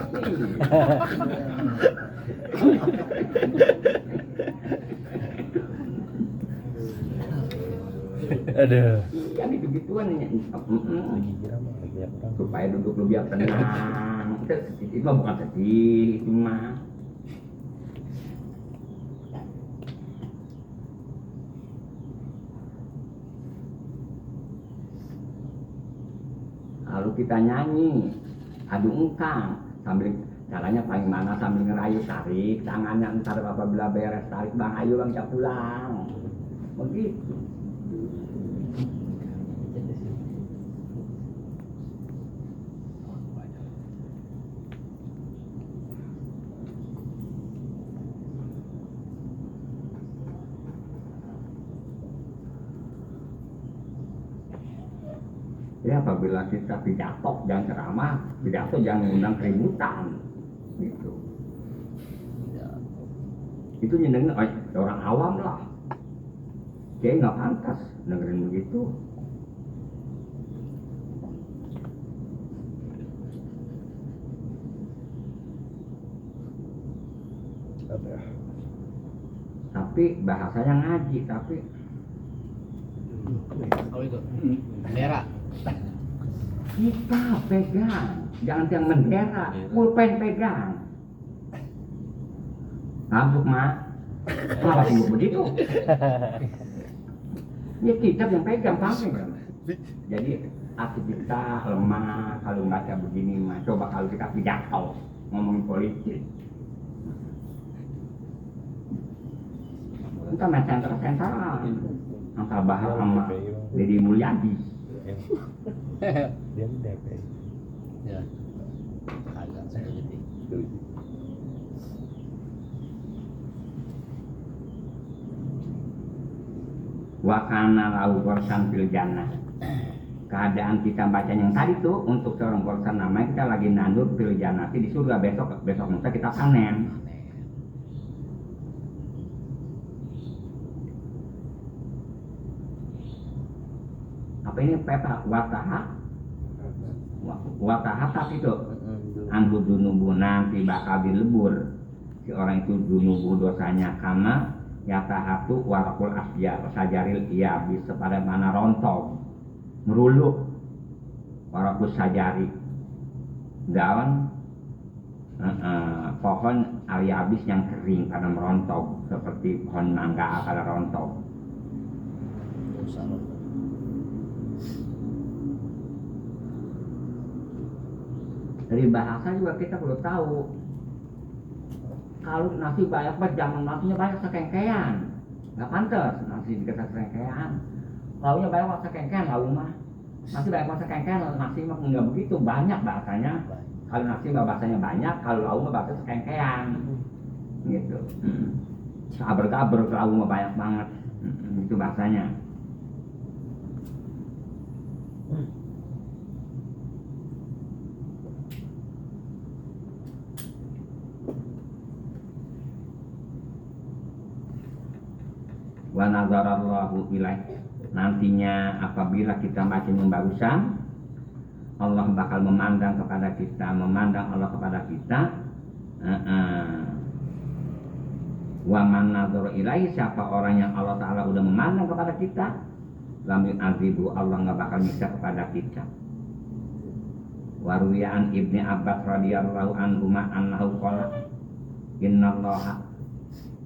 Aduh. Yang gitu-gituan ya. Lagi kira mah lagi orang. Supaya duduk lu biar tenang. Itu mah bukan sedih, itu mah. Lalu kita nyanyi, adu engkang, sambil caranya paling mana sambil ngerayu, tarik tangannya, ntar apabila beres tarik, bang ayo bang kita pulang, begitu. Ya apabila kita pidato jangan ceramah, pidato jangan mengundang keributan, gitu. Itu nyenengin orang awam lah, kayak nggak pantas dengerin begitu. Tapi bahasanya ngaji, tapi Oh itu. Merah. kita pegang, jangan yang mendera, pulpen pegang. Ngantuk mak, kenapa sibuk begitu? Ya kitab yang pegang, paham kan? Jadi hati kita lemah kalau baca begini mah. Coba kalau kita pidato ngomongin politik, kita main sentral, angka bahas sama Deddy Mulyadi. Dia udah kayak. Ya. Agak sedikit. Wakana lau korsan fil jannah. Keadaan kita baca yang tadi tuh untuk seorang korsan namanya kita lagi nandur fil jannah di surga, besok lusa kita panen. Apa ini peta wataha tapi itu anhu dunubu nanti bakal dilebur si orang itu dunubu dosanya karena yatahatu warakul asya sajaril iya bisa pada mana rontong meruluk warakul sajari daun pohon ariabis yang kering karena merontok seperti pohon mangga pada rontok. Dari bahasa juga kita perlu tahu. Kalau nasi banyak banget, jangan nasinya banyak sekengkean. Nggak pantas nasi dikasih sekengkean. Launya banyak banget sekengkean, lau mah. Nasi banyak banget sekengkean, nasi mah nggak begitu banyak bahasanya. Kalau nasi mah bahasanya banyak, kalau lau mah bahasa sekengkean. Gitu. Sabar-gaber, lau mah banyak banget. Itu bahasanya. Wa nazarallahu ilaih, nantinya apabila kita makin barusan Allah bakal memandang kepada kita, memandang Allah kepada kita. Wa man nazara ilaih, siapa orang yang Allah Ta'ala udah memandang kepada kita, lam yu'adzibu, Allah nggak bakal nyiksa kepada kita. Wa ruwiyan Ibni Abbas radhiyallahu anhu annahu qala innallaha,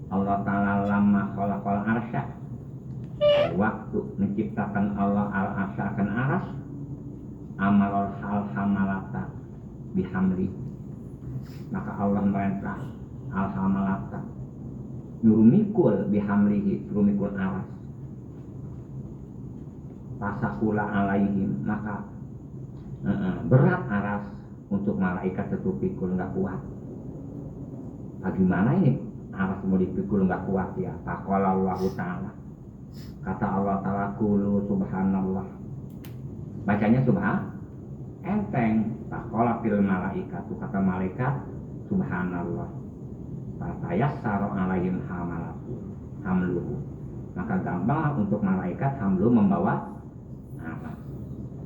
Allah Ta'ala lama khalaqal arsya, waktu menciptakan Allah al-arsya akan aras, amalul hal hamalata bihamli, maka Allah merintah al hamalata nyuruh mikul bihamlihi, suruh mikul aras. Pasakula alaihim, maka berat aras untuk malaikat itu pikul nggak kuat. Bagaimana ini aras mau dipikul nggak kuat ya? Faqala Allah Ta'ala, kata Allah Ta'ala, kulu subhanallah, bacanya subhan enteng. Faqala fil malaikat, kata malaikat subhanallah, fatayassara alaihim hamluhu, maka gampang untuk malaikat hamlu membawa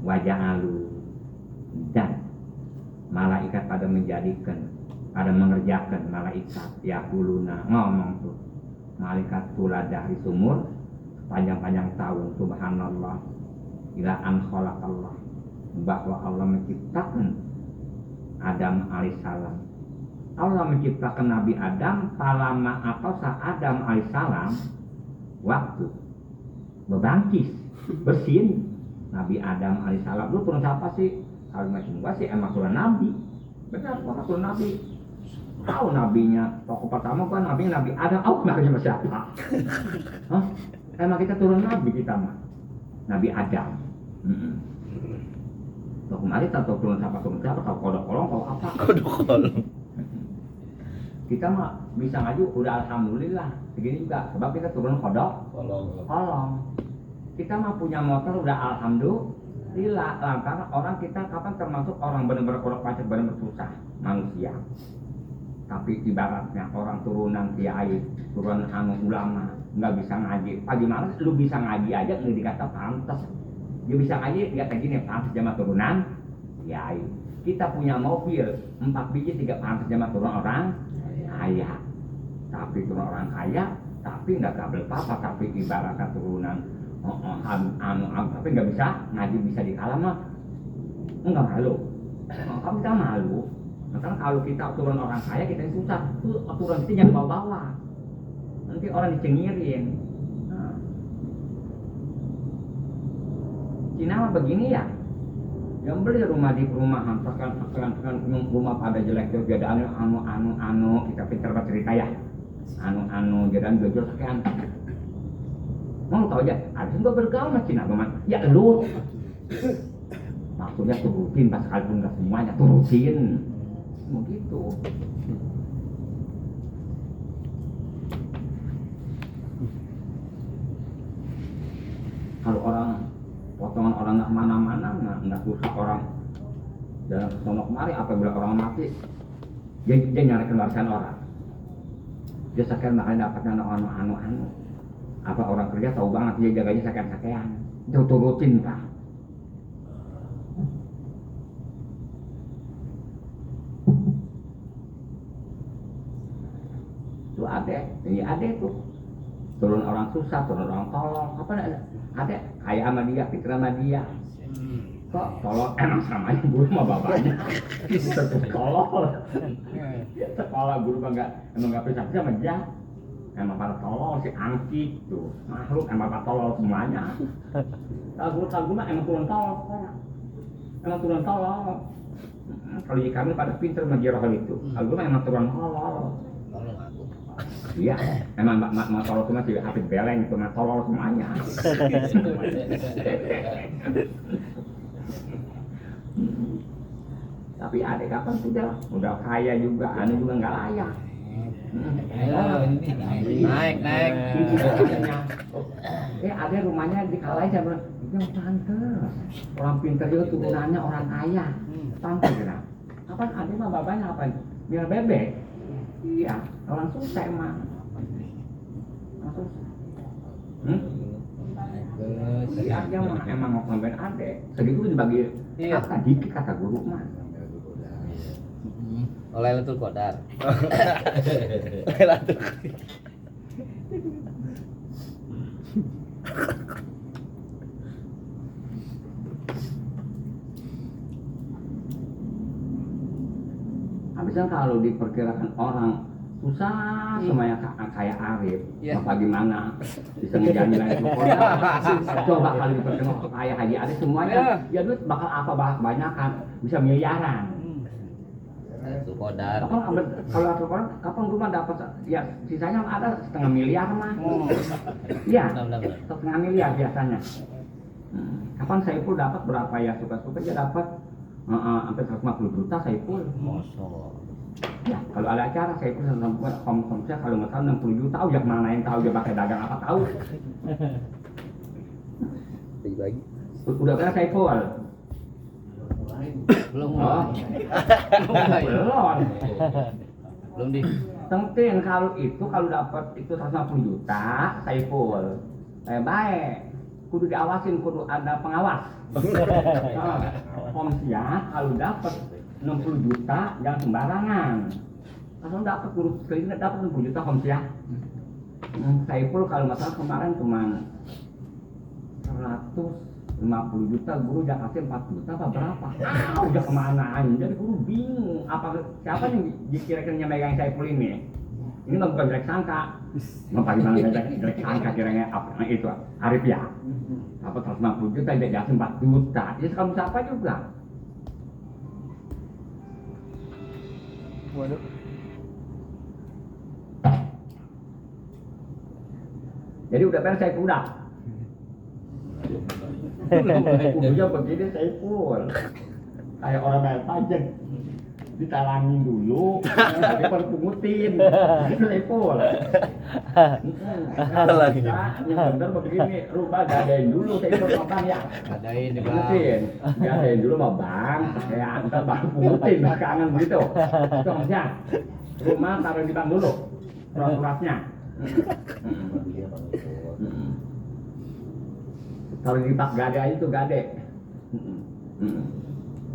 waja'alu, dan malaikat pada menjadikan, pada mengerjakan malaikat ya kuluna ngomong tuh malaikat tula dari sumur panjang-panjang tahun subhanallah ila an khalaqallah, bahwa Allah menciptakan Adam alaihissalam. Allah menciptakan Nabi Adam palama atau saat Adam alaihissalam waktu berbangkis bersin. Nabi Adam alaihissalam dulu turun siapa sih? Kalau semua sih emang turun Nabi. Benar, kok turun Nabi. Tahu nabinya, tokoh pertama kan Nabi Adam. Oh, makanya siapa? Hah? Emang kita turun Nabi kita mah. Nabi Adam. Tuh kemarin tahu turun siapa, tahu kodok kolong, tahu apa? Kodok kolong. Kita mah bisa ngaju udah alhamdulillah. Segini juga, sebab kita turun kodok kolong. Kita mah punya motor udah alhamdulillah. Lantaran orang kita kapan termasuk orang benar-benar kodok pacet, benar-benar susah manusia. Tapi ibaratnya orang turunan kiai, turunan ulama, nggak bisa ngaji. Bagaimana lu bisa ngaji aja nggak dikata pantas? Dia bisa ngaji dikata gini pantas jamaah turunan kiai. Kita punya mobil 4 biji 3 pantas jamaah turunan orang kaya. Tapi turunan orang kaya, tapi nggak kabel apa, tapi ibaratnya turunan tapi nggak bisa ngaji, bisa dikalah mah nggak malu. Kamu kita malu. Karena kalau kita turun orang kaya kita yang susah, tuh turun itu jangan bawa-bawa, nanti orang dicengirin. Nah. Cina mah begini ya, yang beli rumah di perumahan, sekarang rumah pada jelek tuh, jadi anu kita pintar bercerita ya, anu jadi jual sekian. Mau tahu aja, ada juga bergaul sama Cina teman, ya lu, maksudnya turutin, pas sekalipun nggak semuanya turutin. Begitu. Kalau orang potongan orang nggak mana-mana, nggak susah orang dalam sono kemari. Apabila orang mati, dia nyari kewarisan orang. Dia sekian makanya dapatnya anu. Apa orang kerja tahu banget dia jaganya sekian. Dia turutin pak. Itu ada tuh turun orang susah, turun orang tolong, apa ada kaya sama dia, pikir sama dia, kok tolong emang sama aja guru sama bapaknya, tolong, sekolah guru emang nggak bisa sama dia, emang pada tolong si angkik tuh makhluk emang pada tolong semuanya, kalau guru mah emang turun tolong, kalau kami pada pinter menjirah itu, kalau guru mah emang turun tolong. Iya, emang mak tolol cuma si Hafid Beleng cuma tolol semuanya. Tapi ada kapan udah kaya juga, anu juga nggak layak. Naik. Ada rumahnya dikalahin sama yang pantas. Orang pintar juga turunannya orang kaya. Pantas kan? Kapan ada mah bapaknya apa? Biar bebek. Iya, orang susah emang. Iya, dia mah emang mau ngambil adek. Segitu dibagi kata dikit kata guru mah. Oleh Lailatul Qadar. Habisnya kalau diperkirakan orang susah semuanya kayak Arif, apa gimana bisa ngejalanin itu coba kali diperkirakan kayak Haji Arif semuanya, ya duit bakal apa banyakan, bisa miliaran. Satu kodar. Kalau satu orang, kapan rumah dapat ya sisanya ada setengah miliar mah. Iya, Benar-benar. setengah miliar biasanya. Kapan Saiful dapat berapa ya suka-suka dia dapat sampai 150 juta Saiful. Mosok. Ya, kalau ada acara Saiful komkomnya kalau nggak salah 60 juta, tahu ya mana yang tahu dia pakai dagang apa tahu. Bagi-bagi. Udah pernah Saiful? Belum. Oh. Belum. Belum di. Penting kalau dapat itu 150 juta Saiful. Baik. Kudu diawasin, kudu ada pengawas. Komsia kalau dapat 60 juta jangan sembarangan. Kalau dapat kudu sekali dapat 60 juta komsia. Saiful kalau nggak salah kemarin cuma 150 juta, guru udah kasih 4 juta apa berapa? Udah kemana aja? Jadi guru bingung. Siapa yang kira-kira megang Saiful ini? Ini mah bukan jelek sangka. Ngapa gimana jelek sangka kiranya apa itu? Arif ya? Apa 150 juta dia kasih 4 juta? Ya kamu siapa juga? Waduh. Jadi udah beres Saiful udah. Kudunya begini Saiful. Kayak orang bayar pajak. Ditalangin dulu, dia baru pungutin. Itu Saiful. Yang bener begini, rubah gadain dulu Saiful sama bang ya. Adain di bang. Pungutin, gadain dulu sama bang. Ya antar baru pungutin belakangan begitu. Itu maksudnya. Rumah taruh di bank dulu, surat-suratnya. Kalau di pak gade aja tuh gade.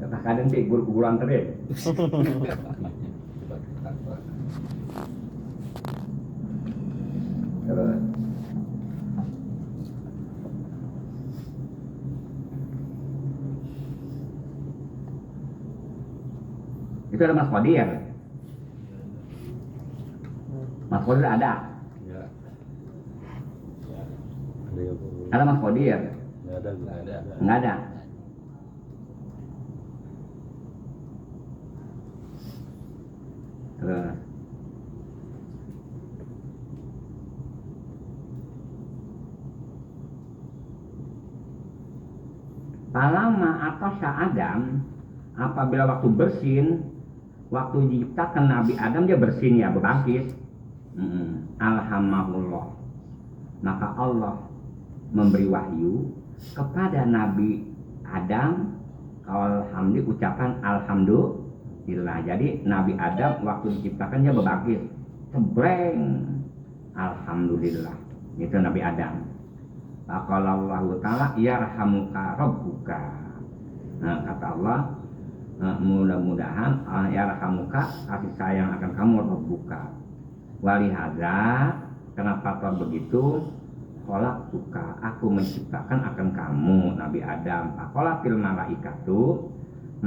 Tak kadang sih guru anterin. Terus. Itu ada Mas Qadir. Mas Qadir ada. Ya. Ada Mas Qadir. Nggak ada. Enggak ada. Terus. Palama atau Adam apabila waktu bersin, waktu diciptakan Nabi Adam dia bersin ya, berbangkit. Alhamdulillah. Maka Allah memberi wahyu kepada Nabi Adam. Alhamdulillah, ucapan alhamdulillah. Jadi Nabi Adam waktu diciptakan dia berbangkit. Cebreng. Alhamdulillah. Itu Nabi Adam. Faqalallahu ta'ala yarhamuka rabbuka. Nah, kata Allah, mudah-mudahan yarhamuka, kasih sayang akan kamu rabbuka. Walihada, kenapa kau begitu? Kolak suka, aku menciptakan akan kamu Nabi Adam. Akolatil malaikatu,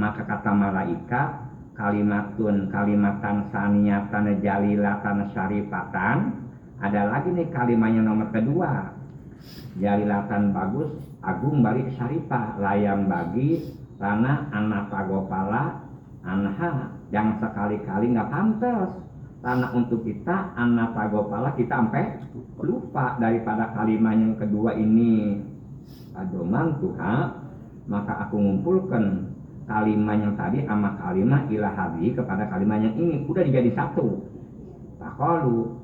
maka kata malaikat kalimatan saniyatan jalilatan syarifatan. Ada lagi nih kalimatnya nomor kedua. Jalilatan bagus, agung bari syarifah, layam bagi karena anak pagopala anha, yang sekali-kali nggak pantas karena untuk kita anak pagopala kita sampai lupa daripada kalimat yang kedua ini. Adoman Tuhan, maka aku ngumpulkan kalimat yang tadi sama kalimat ilahabi kepada kalimat yang ini udah dijadi satu. Taqalu,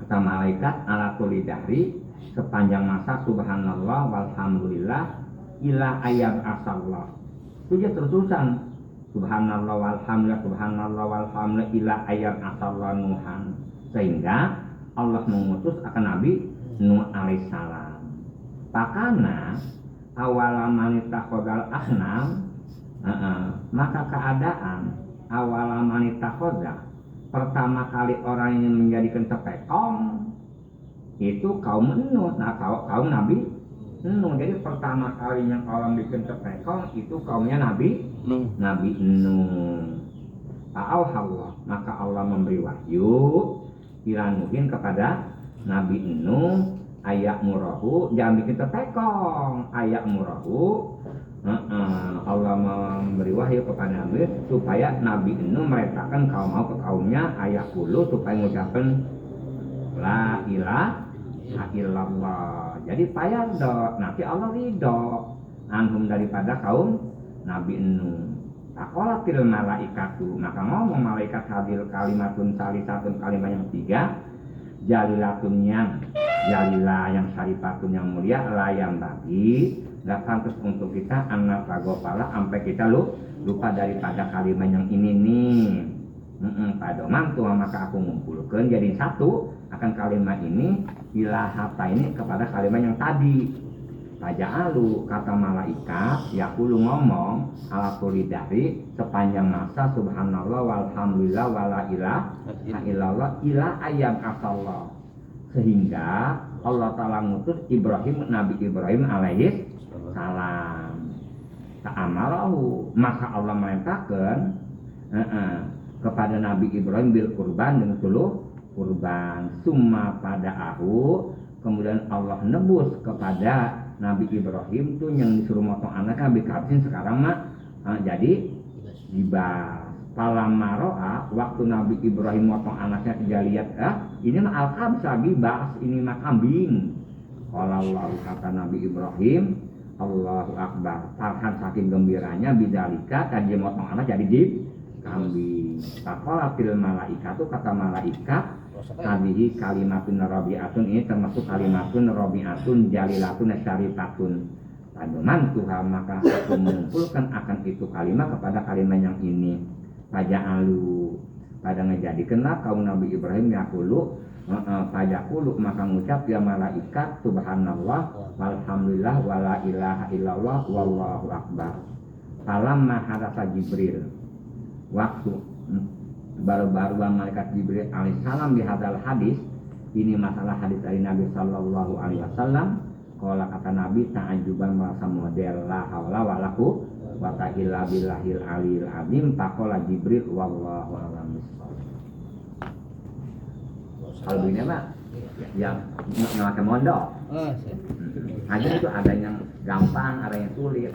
kata malaikat ala tulidahri, sepanjang masa subhanallah walhamdulillah ila ayat asallah. Itu dia terusan subhanallah walhamdulillah ila ayat asallah Nuhan, sehingga Allah mengutus akan Nabi Nuh alaihissalam. Pakana awalamanita kodal asnam, maka keadaan awalamanita kodal, pertama kali orang yang menjadikan tepekong itu kaum Nuh. Nah, kaum Nabi Nuh. Jadi pertama kali yang orang bikin tepekong itu kaumnya Nabi Nuh. Allah, maka Allah memberi wahyu ila Nuhin kepada Nabi Nuh, ayak murahu, jangan bikin tepekong, ayak murahu. Allah memberi memberi wahyu kepada Nabi supaya Nabi itu merintahkan kaum mau ke kaumnya ayat dulu supaya mengucapkan la ilaha illallah. Jadi payah do, nanti Allah ridho anhum daripada kaum Nabi Nuh. Takolatil malaikatu, maka ngomong malaikat hadil kalimatun salisatun kalimat yang tiga, jalilatun yang jalila yang syarifatun yang mulia, layam bagi nggak pantas untuk kita anak pagopala sampai kita lupa daripada kalimat yang ini nih. Padoman tuh maka aku ngumpulkan jadi satu akan kalimat ini ilahata ini kepada kalimat yang tadi. Paja'alu kata malaikat yakulu ngomong ala dari sepanjang masa subhanallah walhamdulillah wala ilaha illallah ila ayam asallah, sehingga Allah Ta'ala ngutus Ibrahim, Nabi Ibrahim alaihi salam. Ta'amalahu, maka Allah merintahkan kepada Nabi Ibrahim bil kurban dengan seluruh kurban. Summa pada kemudian Allah nebus kepada Nabi Ibrahim tuh yang disuruh motong anaknya bikabsin sekarang mah jadi dibas. Palamma ro'a, waktu Nabi Ibrahim motong anaknya dia lihat ini mah al-kabsa bibas, ini mah kambing. Qala Allah, kata Nabi Ibrahim, Allahu Akbar, farhan saking gembiranya bidalika kan dia motong anak jadi di kambing. Faqala fil malaikatu, kata malaikat hadhihi kalimatun rabi'atun, ini termasuk kalimatun rabi'atun jalilatun syarifatun. Padoman Tuhan, maka aku mengumpulkan akan itu kalimat kepada kalimat yang ini. Paja'alu, pada ngejadikanlah kaum Nabi Ibrahim yakulu paja'ulu, maka ngucap ya malaikat subhanallah walhamdulillah wala ilaha illallah wallahu akbar. Falamma hadasa Jibril, waktu baru-baru malaikat Jibril alaihissalam di hadal hadis, ini masalah hadis dari Nabi sallallahu alaihi wasallam. Kalau kata Nabi ta'ajuban merasa model la haula wala quwwata wa ta'ala billahil aliyil azim. Faqala Jibril wallahu a'lam bishawab. Kalau ini mah yang ngelakuin mondok. Hanya itu ada yang gampang, ada yang sulit.